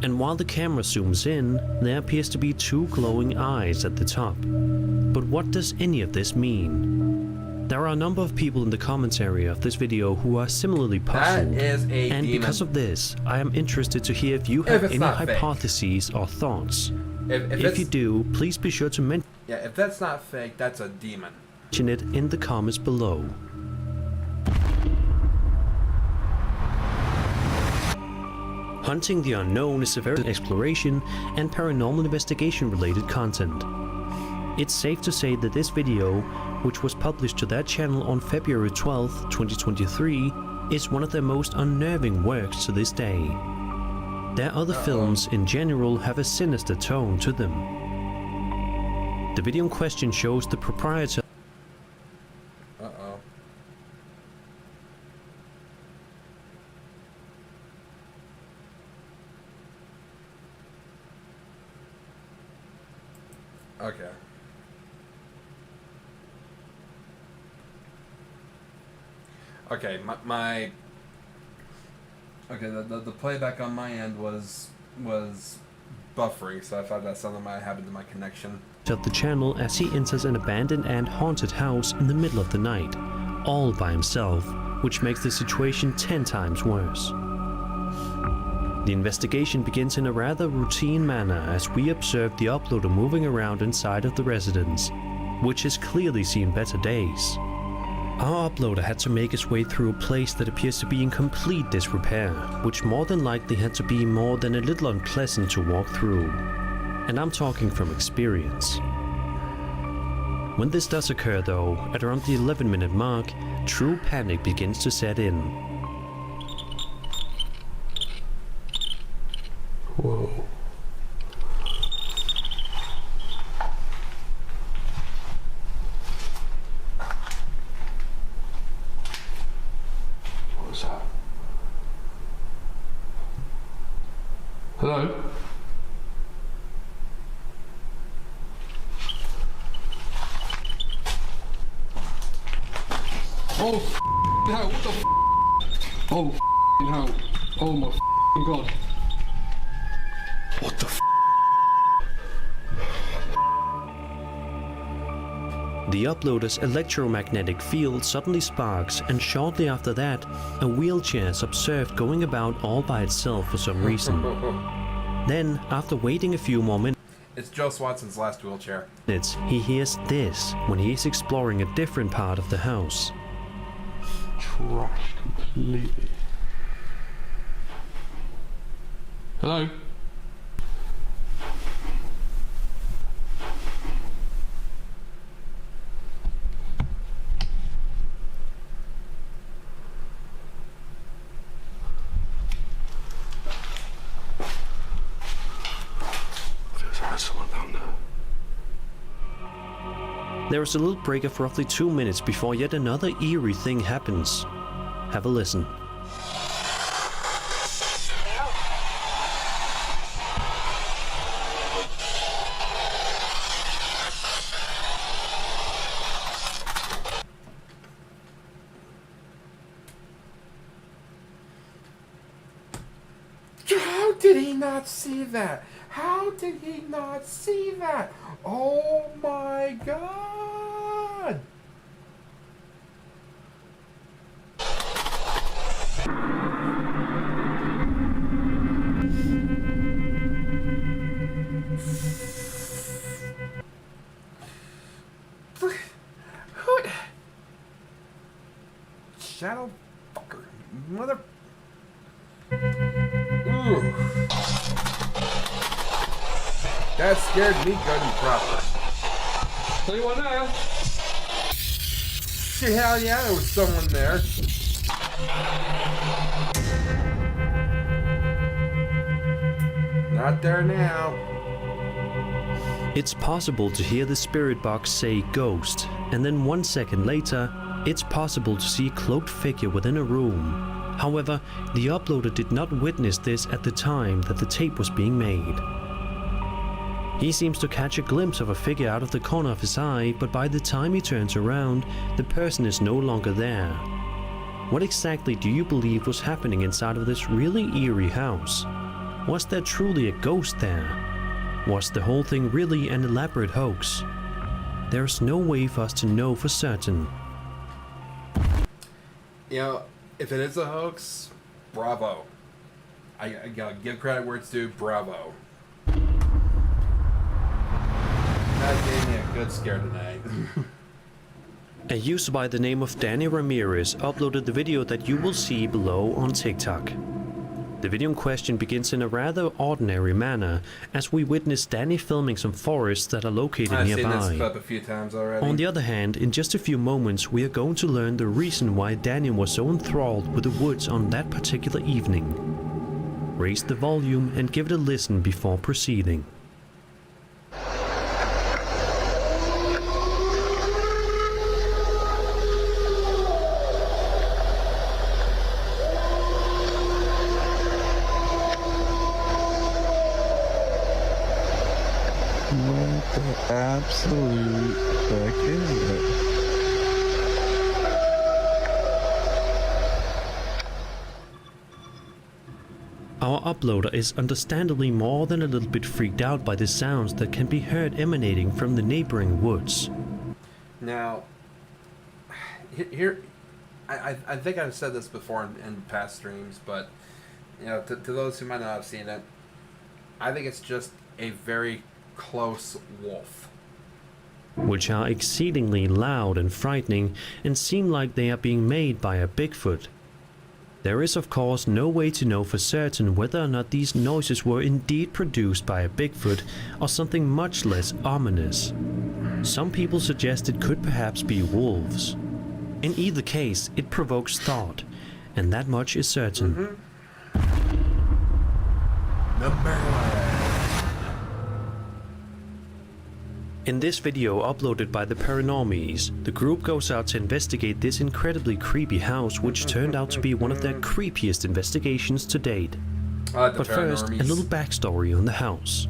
And while the camera zooms in, there appears to be two glowing eyes at the top. But what does any of this mean? There are a number of people in the comments area of this video who are similarly puzzled. That is a and demon. Because of this, I am interested to hear if you have any hypotheses or thoughts. If you do, please be sure to mention if that's not fake, that's a demon. it in the comments below. Hunting the Unknown is a very exploration and paranormal investigation related content. It's safe to say that this video, which was published to that channel on February 12th, 2023, is one of their most unnerving works to this day. Their other films in general have a sinister tone to them. The video in question shows the proprietor Okay. Okay, my okay, the playback on my end was buffering, so I thought that something might happen to my connection. of the channel as he enters an abandoned and haunted house in the middle of the night, all by himself, which makes the situation 10 times worse. The investigation begins in a rather routine manner as we observe the uploader moving around inside of the residence, which has clearly seen better days. Our uploader had to make his way through a place that appears to be in complete disrepair, which more than likely had to be more than a little unpleasant to walk through. And I'm talking from experience. When this does occur though, at around the 11-minute mark, true panic begins to set in. Whoa. What was that? Hello? Oh, hell, what the Oh, hell. Oh my god. What the The uploader's electromagnetic field suddenly sparks, and shortly after that, a wheelchair is observed going about all by itself for some reason. Then, after waiting a few more minutes, It's Joe Swanson's last wheelchair. he hears this when he is exploring a different part of the house. Trashed completely. Hello? There's someone down there. There is a little break of roughly 2 minutes before yet another eerie thing happens. Have a listen. How did he not see that? How did he not see that? Oh my god! Who? Shadow fucker. Mother. Ooh. That scared me good and proper. Anyone there? Hell yeah, there was someone there. Not there now. It's possible to hear the spirit box say ghost, and then 1 second later, it's possible to see a cloaked figure within a room. However, the uploader did not witness this at the time that the tape was being made. He seems to catch a glimpse of a figure out of the corner of his eye, but by the time he turns around, the person is no longer there. What exactly do you believe was happening inside of this really eerie house? Was there truly a ghost there? Was the whole thing really an elaborate hoax? There's no way for us to know for certain. You know, if it is a hoax, bravo. I gotta give credit where it's due, bravo. That gave me a good scare tonight. A user by the name of Danny Ramirez uploaded the video that you will see below on TikTok. The video in question begins in a rather ordinary manner, as we witness Danny filming some forests that are located I've nearby. seen this clip a few times already. On the other hand, in just a few moments we are going to learn the reason why Danny was so enthralled with the woods on that particular evening. Raise the volume and give it a listen before proceeding. What the absolute fuck is it? Our uploader is understandably more than a little bit freaked out by the sounds that can be heard emanating from the neighboring woods. Now, here, I think I've said this before in past streams, but you know, to those who might not have seen it, I think it's just a very close wolf. Which are exceedingly loud and frightening and seem like they are being made by a Bigfoot. There is of course no way to know for certain whether or not these noises were indeed produced by a Bigfoot or something much less ominous. Some people suggest it could perhaps be wolves. In either case, it provokes thought, and that much is certain. Number 1. In this video uploaded by the Paranormies, the group goes out to investigate this incredibly creepy house, which turned out to be one of their creepiest investigations to date. But first, a little backstory on the house.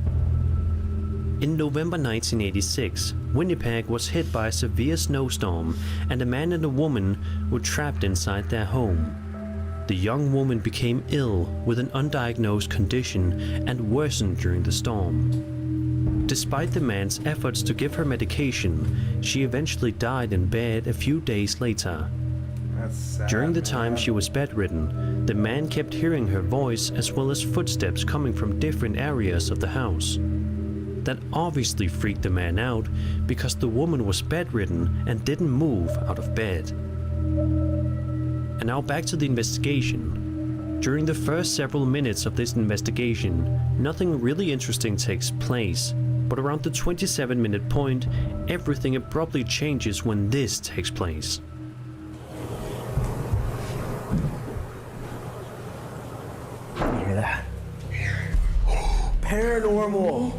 In November 1986, Winnipeg was hit by a severe snowstorm, and a man and a woman were trapped inside their home. The young woman became ill with an undiagnosed condition and worsened during the storm. Despite the man's efforts to give her medication, she eventually died in bed a few days later. That's sad, During the man. time she was bedridden, the man kept hearing her voice as well as footsteps coming from different areas of the house. That obviously freaked the man out because the woman was bedridden and didn't move out of bed. And now back to the investigation. During the first several minutes of this investigation, nothing really interesting takes place, but around the 27-minute point, everything abruptly changes when this takes place. You hear that? Paranormal!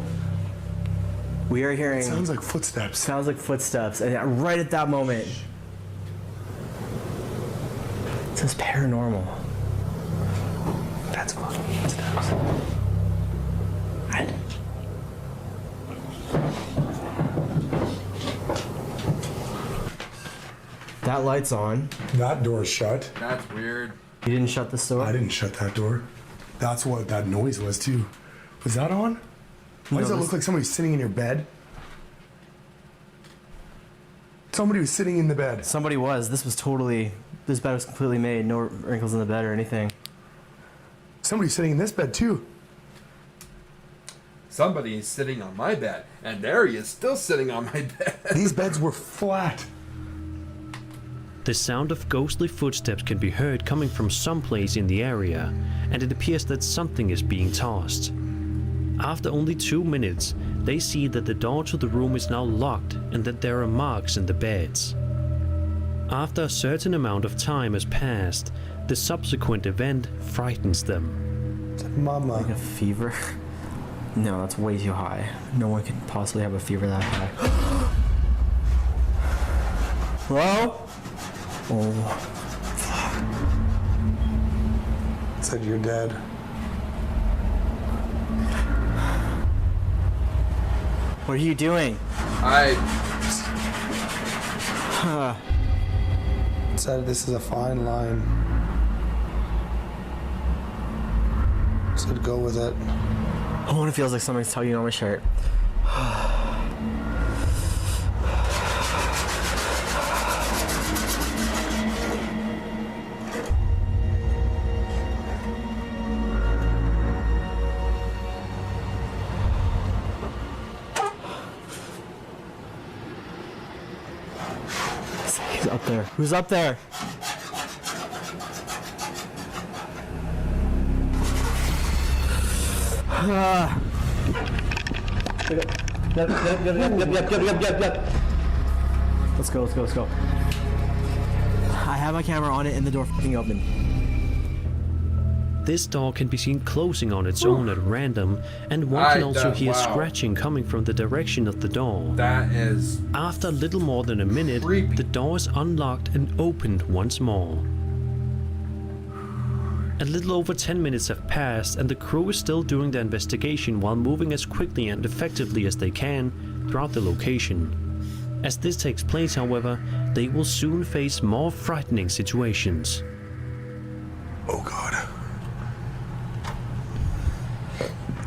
We are hearing... Sounds like footsteps. Sounds like footsteps. And right at that moment... It says paranormal. That's fucking footsteps. That light's on. That door's shut. That's weird. You didn't shut this door? I didn't shut that door. That's what that noise was too. Was that on? Why does it look like somebody's sitting in your bed? Somebody was sitting in the bed. Somebody was. This bed was completely made. No wrinkles in the bed or anything. Somebody's sitting in this bed too. Somebody is sitting on my bed, and there he is still sitting on my bed. These beds were flat. The sound of ghostly footsteps can be heard coming from someplace in the area, and it appears that something is being tossed. After only 2 minutes, they see that the door to the room is now locked and that there are marks in the beds. After a certain amount of time has passed, the subsequent event frightens them. Mama. Like a fever? No, that's way too high. No one could possibly have a fever that high. Hello? Oh. It said you're dead. What are you doing? It said this is a fine line. It said go with it. Oh, and it feels like something's tugging on my shirt. He's up there. Who's up there? Yep. Let's go. I have my camera on it and the door fucking open. This door can be seen closing on its own at random, and one can also hear scratching coming from the direction of the door. That is... After a little more than a minute, the door is unlocked and opened once more. A little over 10 minutes have passed, and the crew is still doing their investigation while moving as quickly and effectively as they can throughout the location. As this takes place, however, they will soon face more frightening situations. Oh God.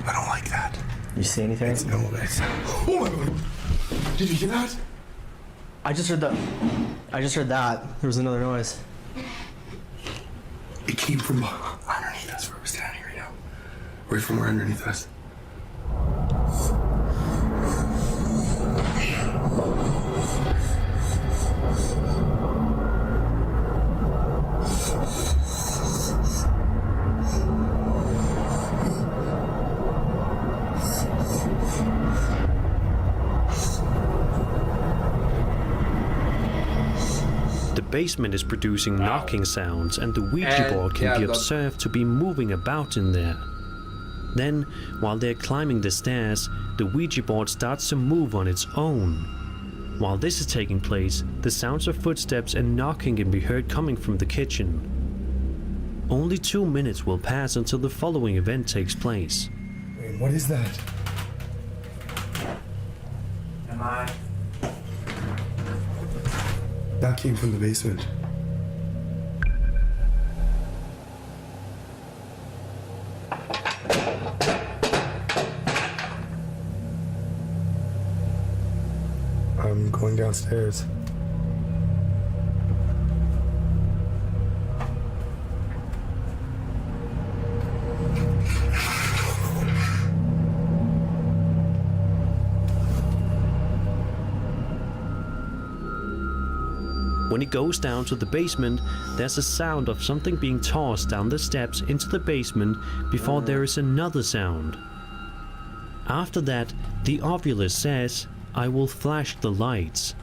I don't like that. You see anything? It's no, it's... Oh my God. Did you hear that? I just heard that. There was another noise. It came from underneath us where we're standing right now. Right from where underneath us. The basement is producing knocking sounds, and the Ouija board can be observed to be moving about in there. Then, while they're climbing the stairs, the Ouija board starts to move on its own. While this is taking place, the sounds of footsteps and knocking can be heard coming from the kitchen. Only 2 minutes will pass until the following event takes place. Wait, what is that? Am I? That came from the basement. I'm going downstairs. When he goes down to the basement, there's a sound of something being tossed down the steps into the basement before there is another sound. After that, the ovulus says, "I will flash the lights."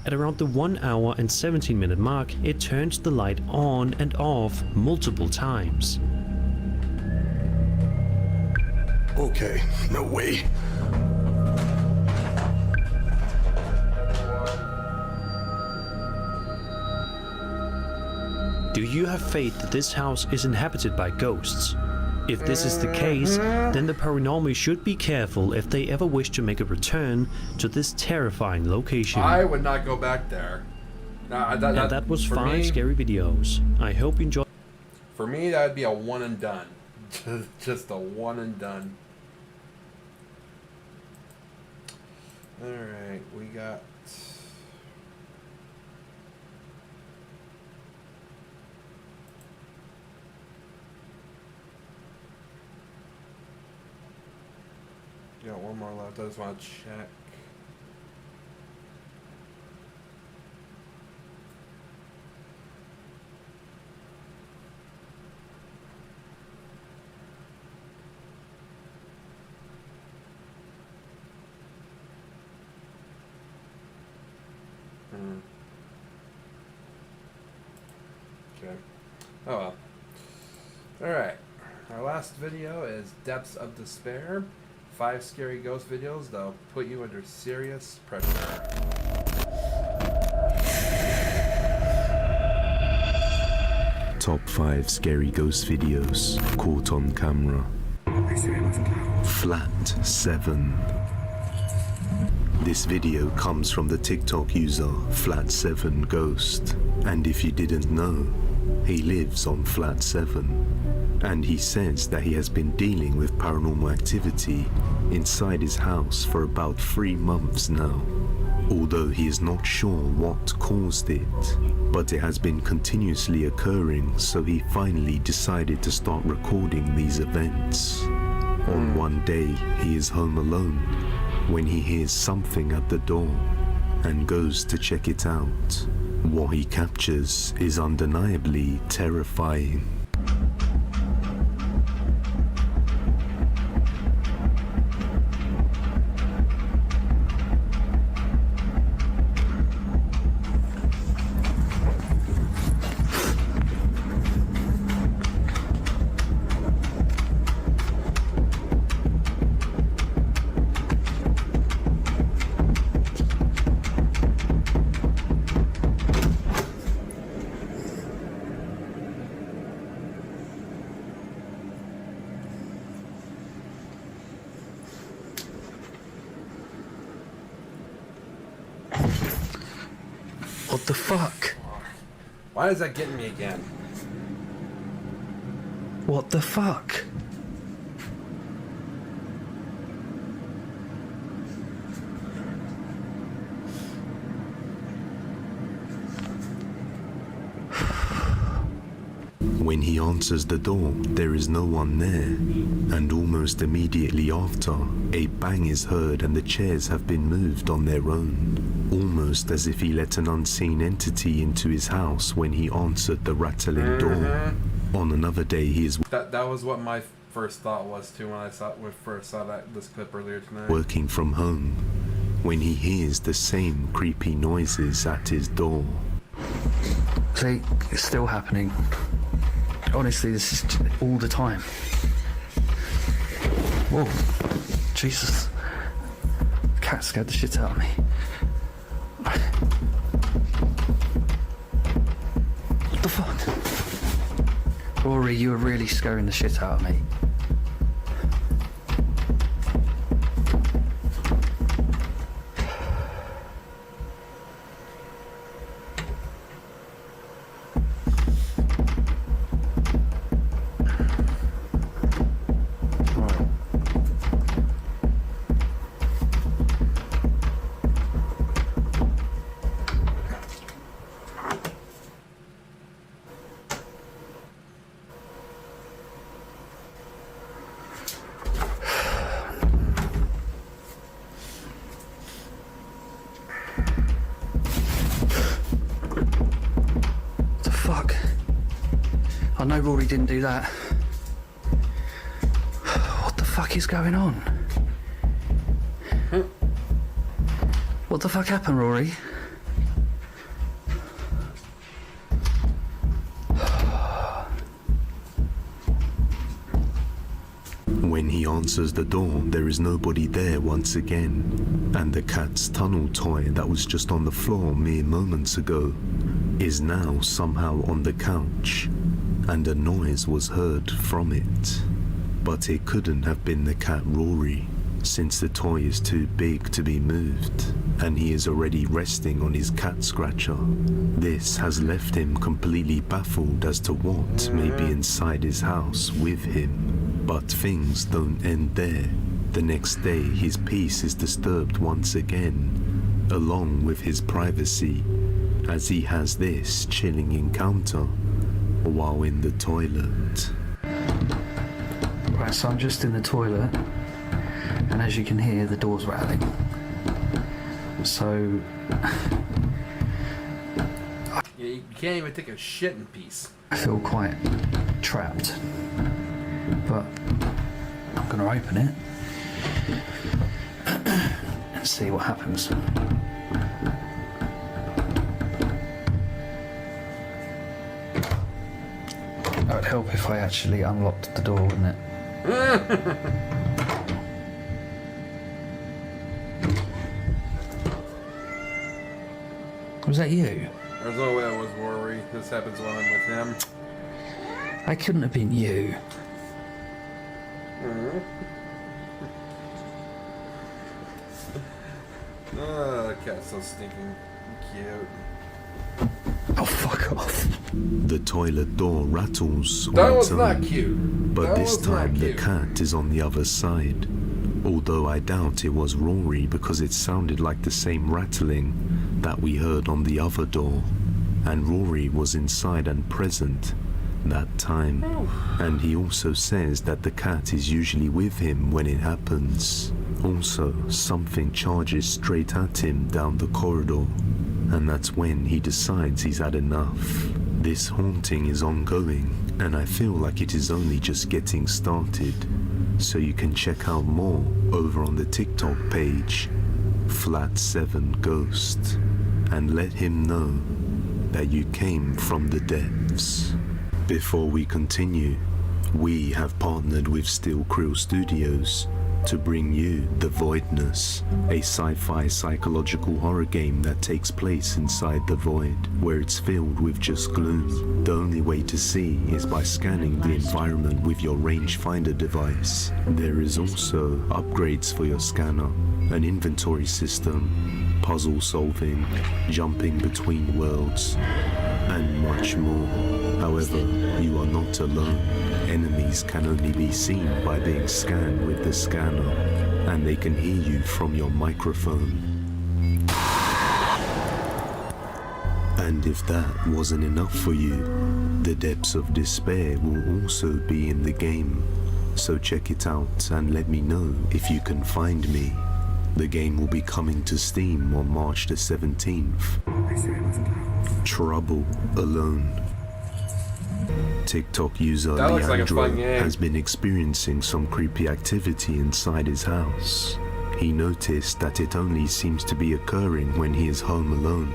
At around the 1 hour and 17-minute mark, it turns the light on and off multiple times. Okay, no way. Do you have faith that this house is inhabited by ghosts? If this is the case, then the paranormal should be careful if they ever wish to make a return to this terrifying location. I would not go back there. And that was 5 scary videos. I hope you enjoyed. For me, that would be a one and done. Just a one and done. Alright, we got... Got one more left. I just want to check. Okay. Oh well. Alright. Our last video is Depths of Despair. 5 scary ghost videos that'll put you under serious pressure. Top 5 scary ghost videos caught on camera. Flat 7. This video comes from the TikTok user Flat7 Ghost, and if you didn't know, he lives on Flat 7. And he says that he has been dealing with paranormal activity inside his house for about 3 months now, although he is not sure what caused it, but it has been continuously occurring, so he finally decided to start recording these events. On one day, he is home alone when he hears something at the door and goes to check it out. What he captures is undeniably terrifying. What the fuck? Why is that getting me again? What the fuck? When he answers the door, there is no one there, and almost immediately after, a bang is heard and the chairs have been moved on their own, almost as if he let an unseen entity into his house when he answered the rattling door. On another day, he is That was what my first thought was too when I first saw this clip earlier tonight. working from home when he hears the same creepy noises at his door. See, it's still happening. Honestly, this is all the time. Whoa. Jesus. The cat scared the shit out of me. What the fuck? Rory, you were really scaring the shit out of me. know Rory didn't do that. What the fuck is going on? What the fuck happened, Rory? When he answers the door, there is nobody there once again, and the cat's tunnel toy that was just on the floor mere moments ago is now somehow on the couch, and a noise was heard from it. But it couldn't have been the cat Rory, since the toy is too big to be moved, and he is already resting on his cat scratcher. This has left him completely baffled as to what may be inside his house with him. But things don't end there. The next day, his peace is disturbed once again, along with his privacy, as he has this chilling encounter while in the toilet. Right, so I'm just in the toilet, and as you can hear, the door's rattling. So... You can't even take a shit in peace. I feel quite trapped. But I'm going to open it and see what happens. That would help if I actually unlocked the door, wouldn't it? Was that you? There's no way it was Rory. This happens when I'm with him. I couldn't have been you. Oh, the cat's so stinking cute. Oh, fuck off. The toilet door rattles That on was its not own, cute. but That this was not time the cute. cat is on the other side. Although I doubt it was Rory because it sounded like the same rattling that we heard on the other door, and Rory was inside and present that time. And he also says that the cat is usually with him when it happens. Also, something charges straight at him down the corridor, and that's when he decides he's had enough. This haunting is ongoing, and I feel like it is only just getting started. So you can check out more over on the TikTok page, Flat 7 Ghost, and let him know that you came from the depths. Before we continue, we have partnered with Steel Krill Studios to bring you The Voidness, a sci-fi psychological horror game that takes place inside the void, where it's filled with just gloom. The only way to see is by scanning the environment with your rangefinder device. There is also upgrades for your scanner, an inventory system, puzzle solving, jumping between worlds, and much more. However, you are not alone. Enemies can only be seen by being scanned with the scanner, and they can hear you from your microphone. And if that wasn't enough for you, the depths of despair will also be in the game. So check it out and let me know if you can find me. The game will be coming to Steam on March the 17th. Trouble Alone. TikTok user That looks like a fun Leandro game. has been experiencing some creepy activity inside his house. He noticed that it only seems to be occurring when he is home alone,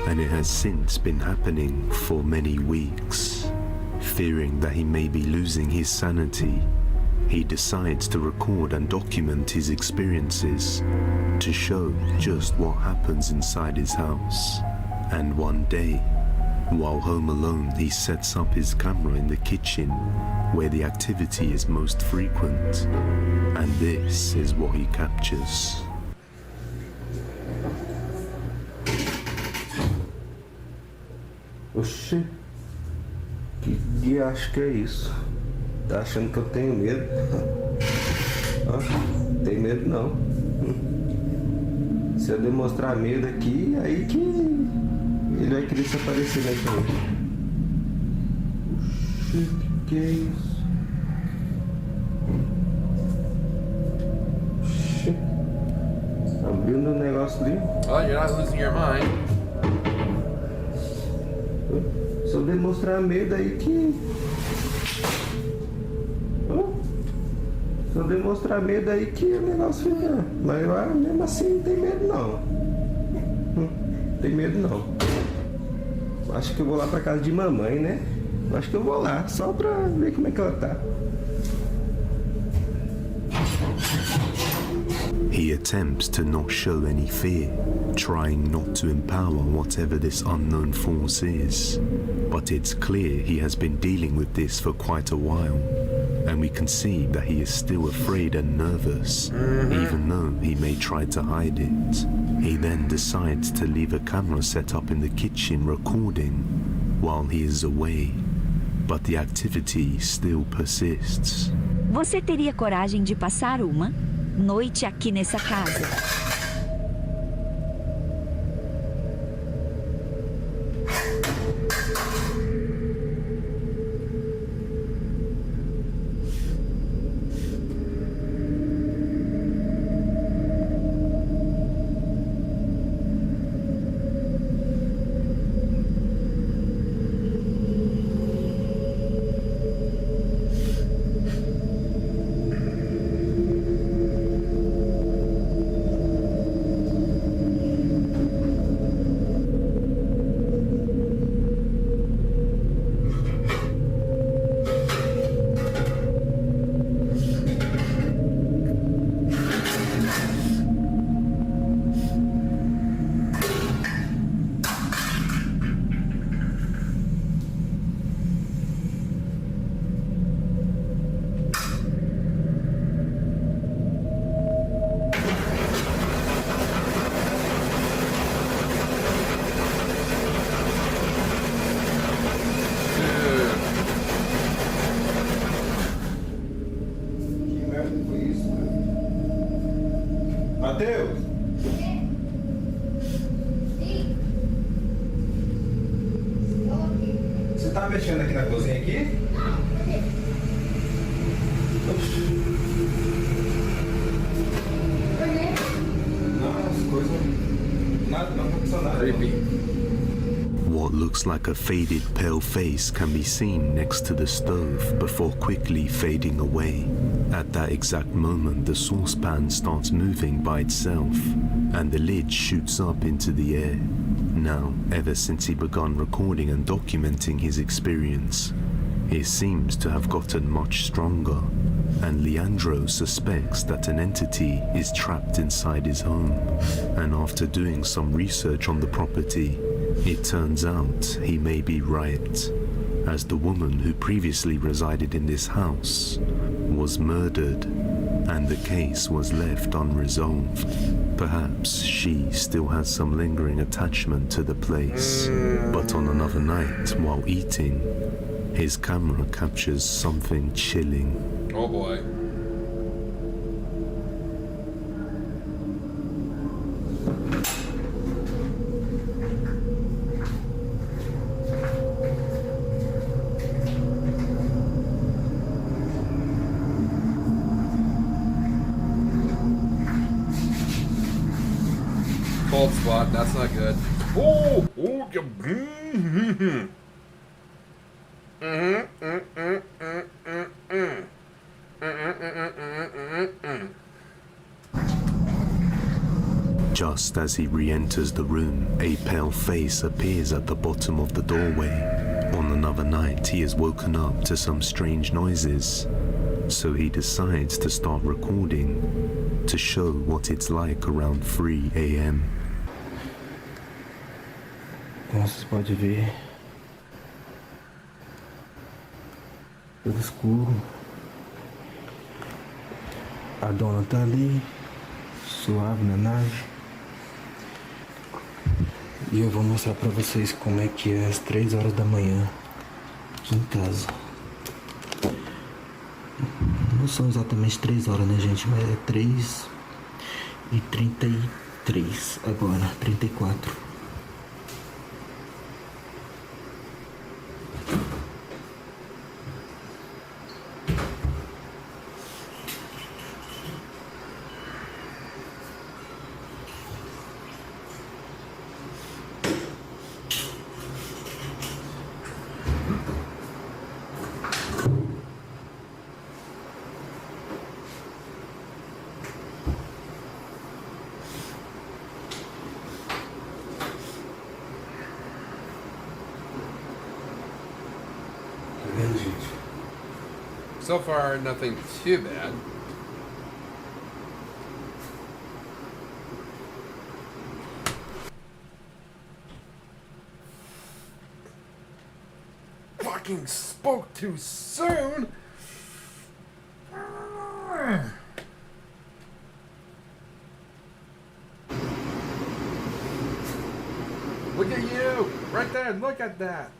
and it has since been happening for many weeks. Fearing that he may be losing his sanity, he decides to record and document his experiences to show just what happens inside his house. And one day, while home alone, he sets up his camera in the kitchen where the activity is most frequent, and this is what he captures. Oxi, que acho que é isso? Tá achando que eu tenho medo? Ó, tem medo não. Se eu demonstrar medo aqui, aí que ele vai querer se aparecer na frente. Oxi, que é isso? Oxi, abrindo um negócio ali. Oh, you're not losing your mind. Só demonstrar medo aí que... Só demonstrar medo aí que o negócio fica... Mas eu, mesmo assim não tem medo não. Não tem medo não. Acho que eu vou lá pra casa de mamãe, né? Acho que eu vou lá, só pra ver como é que ela tá. He attempts to not show any fear, trying not to empower whatever this unknown force is. But it's clear he has been dealing with this for quite a while, and we can see that he is still afraid and nervous, even though he may try to hide it. He then decides to leave a camera set up in the kitchen recording while he is away, but the activity still persists. Você teria coragem de passar uma noite aqui nessa casa? Matheus! Você tá mexendo aqui na cozinha aqui? Não, as coisas... Nada, não aconteceu nada. What looks like a faded pale face can be seen next to the stove before quickly fading away. At that exact moment, the saucepan starts moving by itself, and the lid shoots up into the air. Now, ever since he began recording and documenting his experience, it seems to have gotten much stronger, and Leandro suspects that an entity is trapped inside his home. And after doing some research on the property, it turns out he may be right, as the woman who previously resided in this house was murdered, and the case was left unresolved. Perhaps she still has some lingering attachment to the place, but on another night, while eating, his camera captures something chilling. Oh boy. Cold spot, that's not good. Oh, oh, Just as he re-enters the room, a pale face appears at the bottom of the doorway. On another night, he is woken up to some strange noises, so he decides to start recording to show what it's like around 3 a.m. Como vocês podem ver, tudo escuro. A dona tá ali, suave na nave. E eu vou mostrar pra vocês como é que é às 3 horas da manhã aqui em casa. Não são exatamente 3 horas, né, gente? Mas é 3h33 agora, 34. So far, nothing too bad. Fucking spoke too soon! Look at you! Right there, look at that!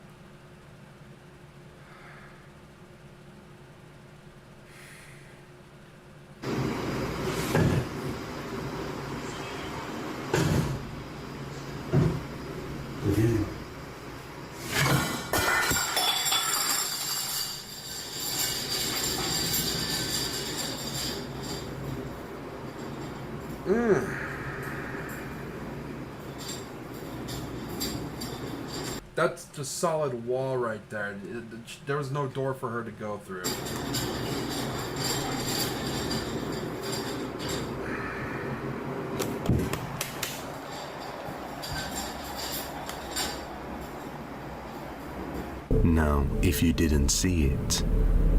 That's just solid wall right there. There was no door for her to go through. Now, if you didn't see it,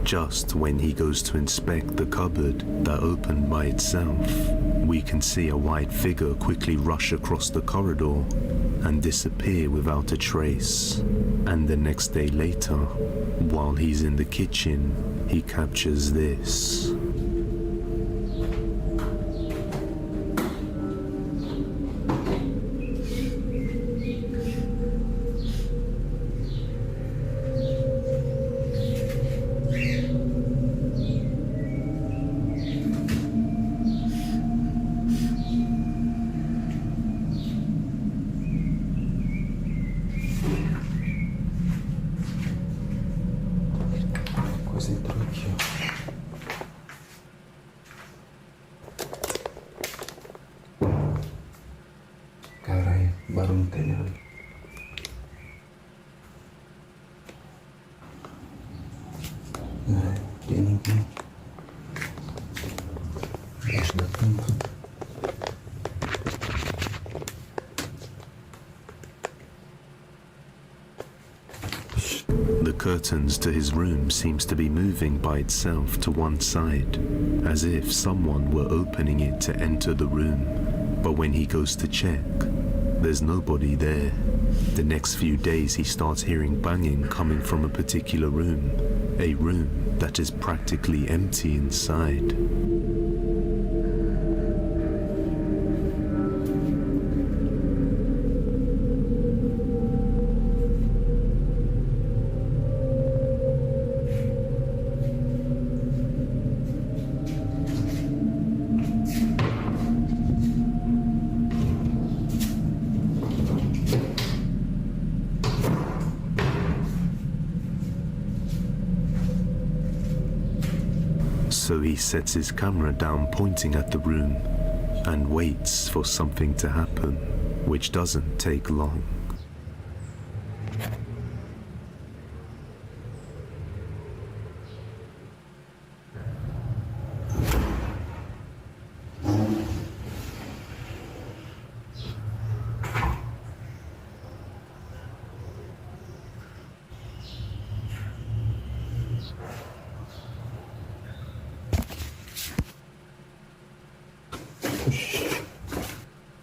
just when he goes to inspect the cupboard that opened by itself, we can see a white figure quickly rush across the corridor and disappear without a trace. And the next day later, while he's in the kitchen, he captures this. Coisa entrou aqui, ó. Caralho, barulho no telhado. Tem ninguém. Debaixo da cama. The curtains to his room seems to be moving by itself to one side, as if someone were opening it to enter the room. But when he goes to check, there's nobody there. The next few days he starts hearing banging coming from a particular room, a room that is practically empty inside. So he sets his camera down pointing at the room and waits for something to happen, which doesn't take long.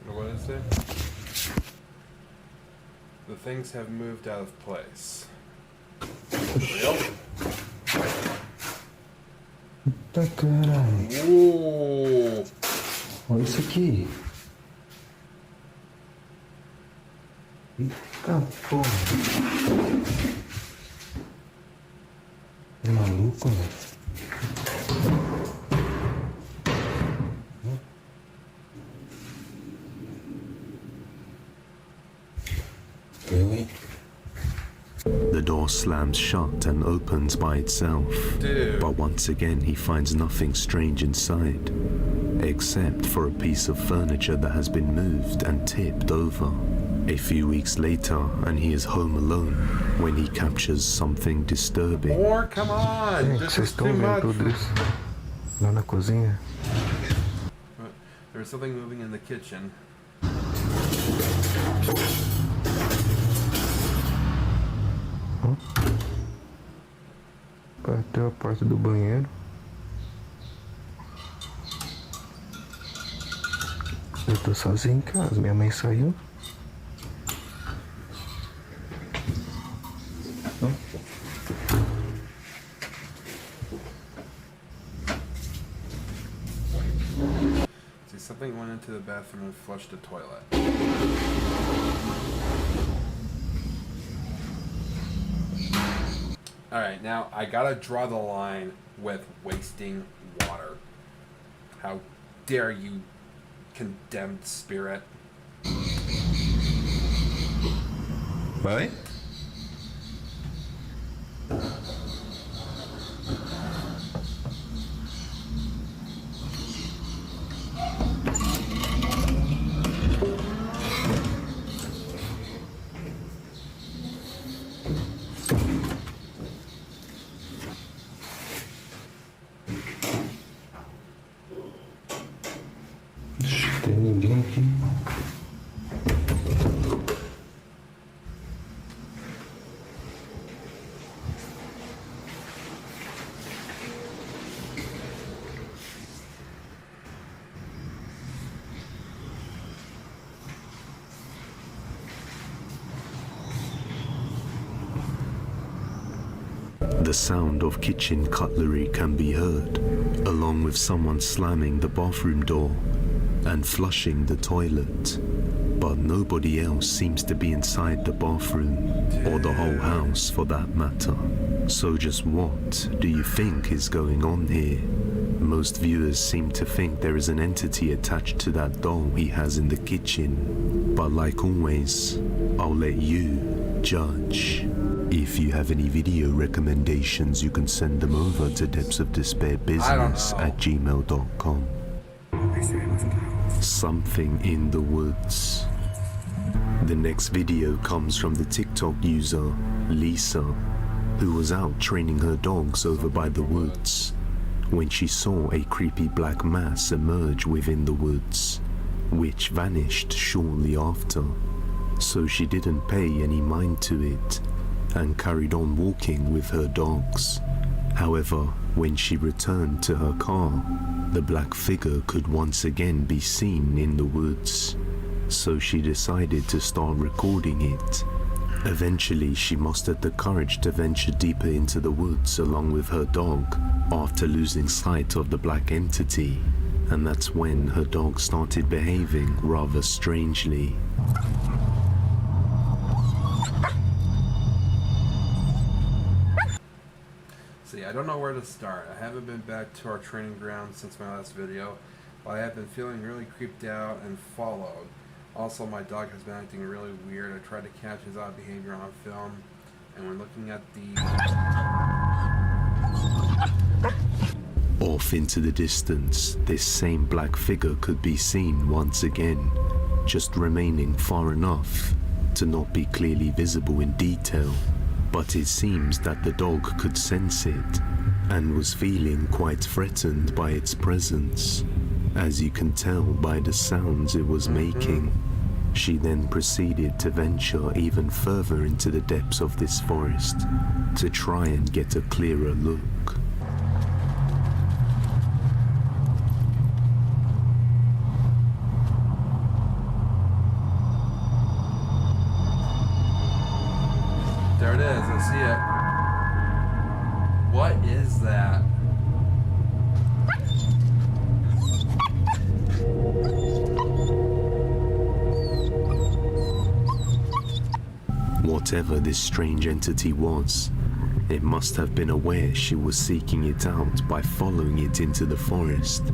What is it? The things have moved out of place. Yep. Tá, caralho. Uou. Olha isso aqui. Eita porra. É maluco, velho. The door slams shut and opens by itself. Dude. But once again he finds nothing strange inside, except for a piece of furniture that has been moved and tipped over. A few weeks later, and he is home alone when he captures something disturbing. More, come on! Gente, This vocês is estão too vendo much. tudo isso? Lá na cozinha? There's something moving in the kitchen. Opa. Bateu a porta do banheiro. Eu tô sozinho em casa, minha mãe saiu. See, something went into the bathroom and flushed the toilet. Alright, now I gotta draw the line with wasting water. How dare you, condemned spirit. Vai? Tem ninguém aqui. The sound of kitchen cutlery can be heard, along with someone slamming the bathroom door and flushing the toilet. But nobody else seems to be inside the bathroom, or the whole house for that matter. So just what do you think is going on here? Most viewers seem to think there is an entity attached to that doll he has in the kitchen. But like always, I'll let you judge. If you have any video recommendations, you can send them over to depthsofdespairbusiness@gmail.com. Something in the woods. The next video comes from the TikTok user Lisa, who was out training her dogs over by the woods when she saw a creepy black mass emerge within the woods, which vanished shortly after. So she didn't pay any mind to it and carried on walking with her dogs. However, when she returned to her car, the black figure could once again be seen in the woods. So she decided to start recording it. Eventually, she mustered the courage to venture deeper into the woods along with her dog after losing sight of the black entity, and that's when her dog started behaving rather strangely. See, I don't know where to start. I haven't been back to our training ground since my last video, but I have been feeling really creeped out and followed. Also, my dog has been acting really weird. I tried to catch his odd behavior on film, and when looking at the... Off into the distance, this same black figure could be seen once again, just remaining far enough to not be clearly visible in detail. But it seems that the dog could sense it and was feeling quite threatened by its presence, as you can tell by the sounds it was making. She then proceeded to venture even further into the depths of this forest to try and get a clearer look. There it is, I see it. What is that? Whatever this strange entity was, it must have been aware she was seeking it out by following it into the forest,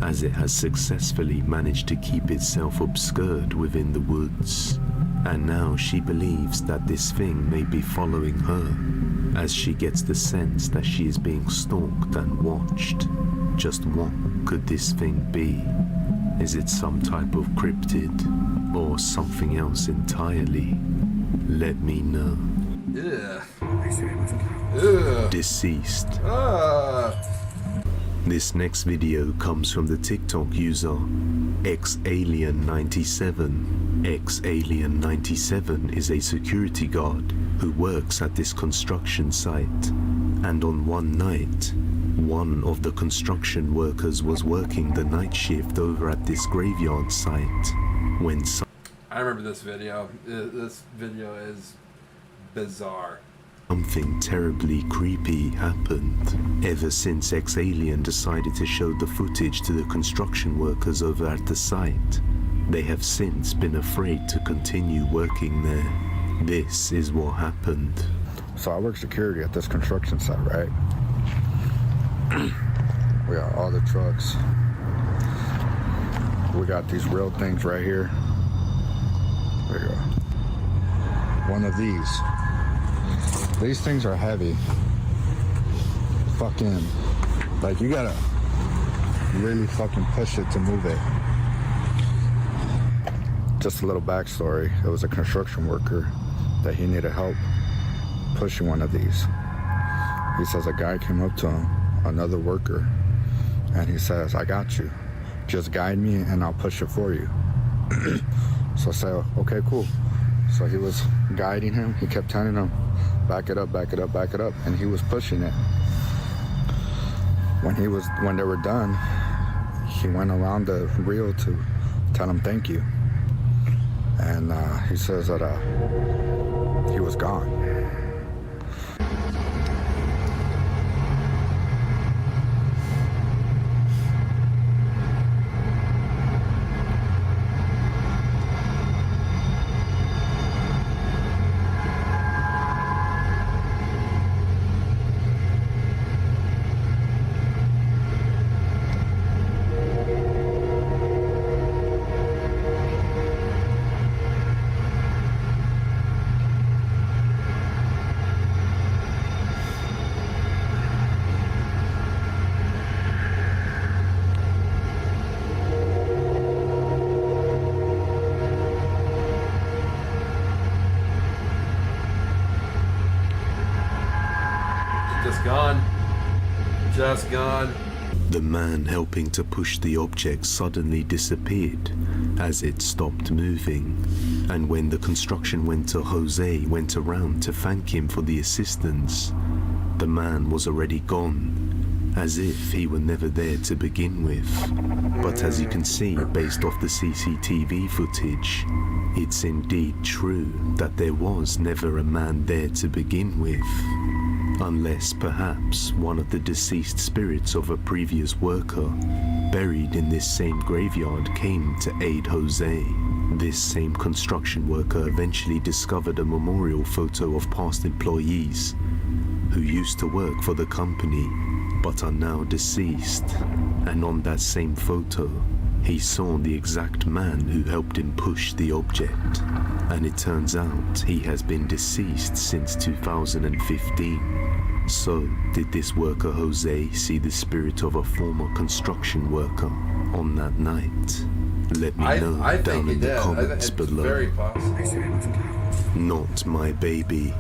as it has successfully managed to keep itself obscured within the woods. And now she believes that this thing may be following her, as she gets the sense that she is being stalked and watched. Just what could this thing be? Is it some type of cryptid, or something else entirely? Let me know. Ugh. Ugh. Deceased. Ah. This next video comes from the TikTok user XAlien97. XAlien97 is a security guard who works at this construction site, And on one night, one of the construction workers was working the night shift over at this graveyard site when I remember this video. This video is bizarre. something terribly creepy happened. Ever since Ex-Alien decided to show the footage to the construction workers over at the site, they have since been afraid to continue working there. This is what happened. So I work security at this construction site, right? We got all the trucks. We got these real things right here. There you go. One of these. These things are heavy. Fucking, like you gotta really fucking push it to move it. Just a little backstory. It was a construction worker that he needed help pushing one of these. He says a guy came up to him, another worker, and he says, I got you. Just guide me and I'll push it for you. So I said, okay, cool. So he was guiding him. He kept telling him, back it up, back it up, back it up. And he was pushing it. When they were done, he went around the reel to tell him thank you. And he says that he was gone. Just gone. The man helping to push the object suddenly disappeared as it stopped moving, and when the construction worker Jose went around to thank him for the assistance, the man was already gone, as if he were never there to begin with. But as you can see, based off the CCTV footage, it's indeed true that there was never a man there to begin with. Unless perhaps one of the deceased spirits of a previous worker buried in this same graveyard came to aid Jose. This same construction worker eventually discovered a memorial photo of past employees who used to work for the company but are now deceased. And on that same photo, he saw the exact man who helped him push the object. And it turns out he has been deceased since 2015. So, did this worker Jose see the spirit of a former construction worker on that night? Let me know down in the comments below. Very possible. Not my baby.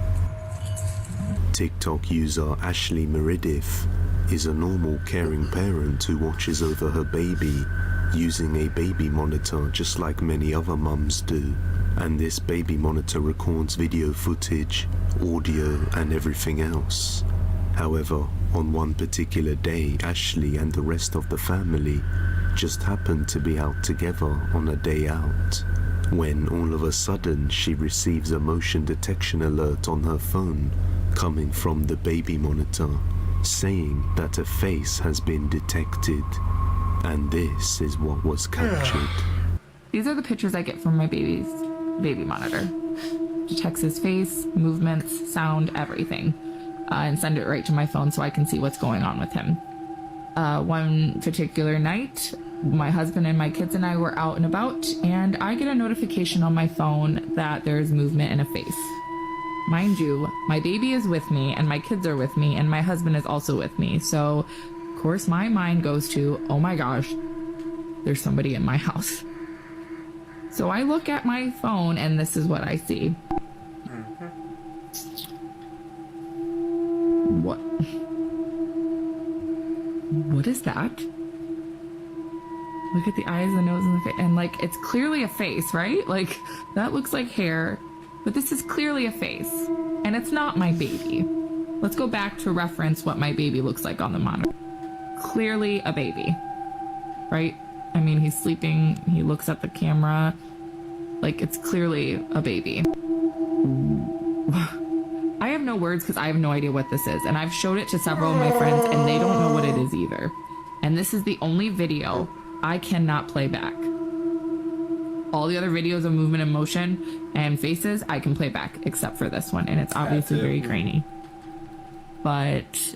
TikTok user Ashley Meredith is a normal, caring parent who watches over her baby using a baby monitor just like many other mums do. And this baby monitor records video footage, audio, and everything else. However, on one particular day, Ashley and the rest of the family just happened to be out together on a day out, when all of a sudden she receives a motion detection alert on her phone coming from the baby monitor, saying that a face has been detected. And this is what was captured. These are the pictures I get from my baby's baby monitor. Detects his face, movements, sound, everything. And send it right to my phone so I can see what's going on with him. One particular night, my husband and my kids and I were out and about, and I get a notification on my phone that there's movement in a face. Mind you, my baby is with me, and my kids are with me, and my husband is also with me. So, of course, my mind goes to, oh my gosh, there's somebody in my house. So I look at my phone, and this is what I see. What is that? Look at the eyes, the nose, and the face. And like, it's clearly a face, right? Like, that looks like hair, but this is clearly a face. And it's not my baby. Let's go back to reference what my baby looks like on the monitor. Clearly a baby, right? I mean, he's sleeping, he looks at the camera, like it's clearly a baby. I have no words because I have no idea what this is, and I've showed it to several of my friends and they don't know what it is either. And this is the only video I cannot play back. All the other videos of movement and motion and faces I can play back except for this one, and it's obviously very grainy. But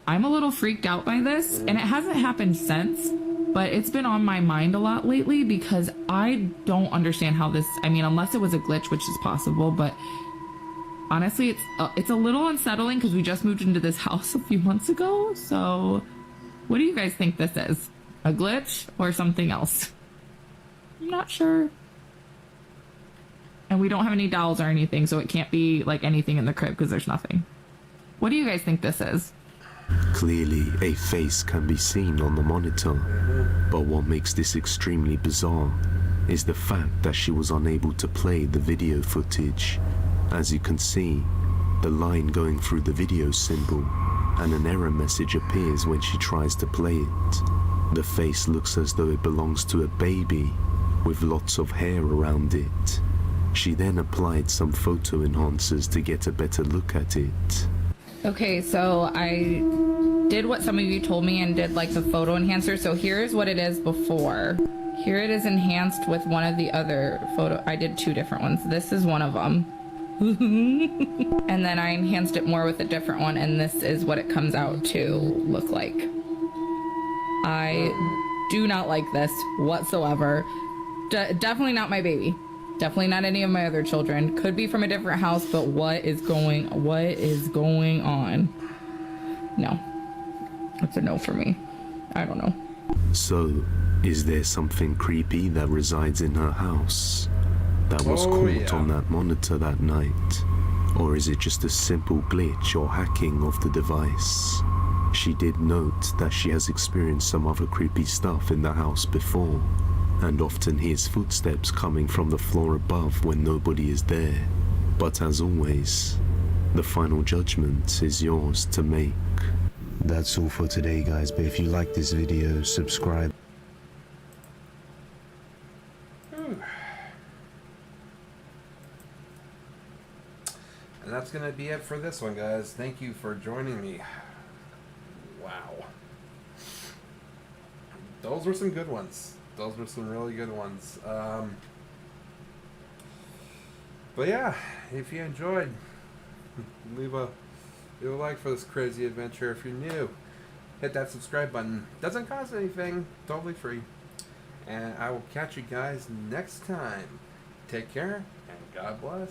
I'm a little freaked out by this, and it hasn't happened since, but it's been on my mind a lot lately because I don't understand how this, I mean, unless it was a glitch, which is possible, but honestly, it's a little unsettling because we just moved into this house a few months ago. So what do you guys think this is? A glitch or something else? I'm not sure. And we don't have any dolls or anything, so it can't be like anything in the crib because there's nothing. What do you guys think this is? Clearly, a face can be seen on the monitor, but what makes this extremely bizarre is the fact that she was unable to play the video footage. As you can see, the line going through the video symbol, and an error message appears when she tries to play it. The face looks as though it belongs to a baby, with lots of hair around it. She then applied some photo enhancers to get a better look at it. Okay, so I did what some of you told me and did like the photo enhancer. So here's what it is before. Here it is enhanced with one of the other photo. I did two different ones. This is one of them. And then I enhanced it more with a different one, and this is what it comes out to look like. I do not like this whatsoever. Definitely not my baby. Definitely not any of my other children. Could be from a different house, but what is going on? No. That's a no for me. I don't know. So, is there something creepy that resides in her house that was caught on that monitor that night? Or is it just a simple glitch or hacking of the device? She did note that she has experienced some other creepy stuff in the house before, and often hears footsteps coming from the floor above when nobody is there. But as always, the final judgment is yours to make. That's all for today, guys, but if you like this video, subscribe. And that's going to be it for this one, guys. Thank you for joining me. Wow. Those were some good ones. Those were some really good ones. But yeah, if you enjoyed, leave a like for this crazy adventure. If you're new, hit that subscribe button. Doesn't cost anything. Totally free. And I will catch you guys next time. Take care, and God bless.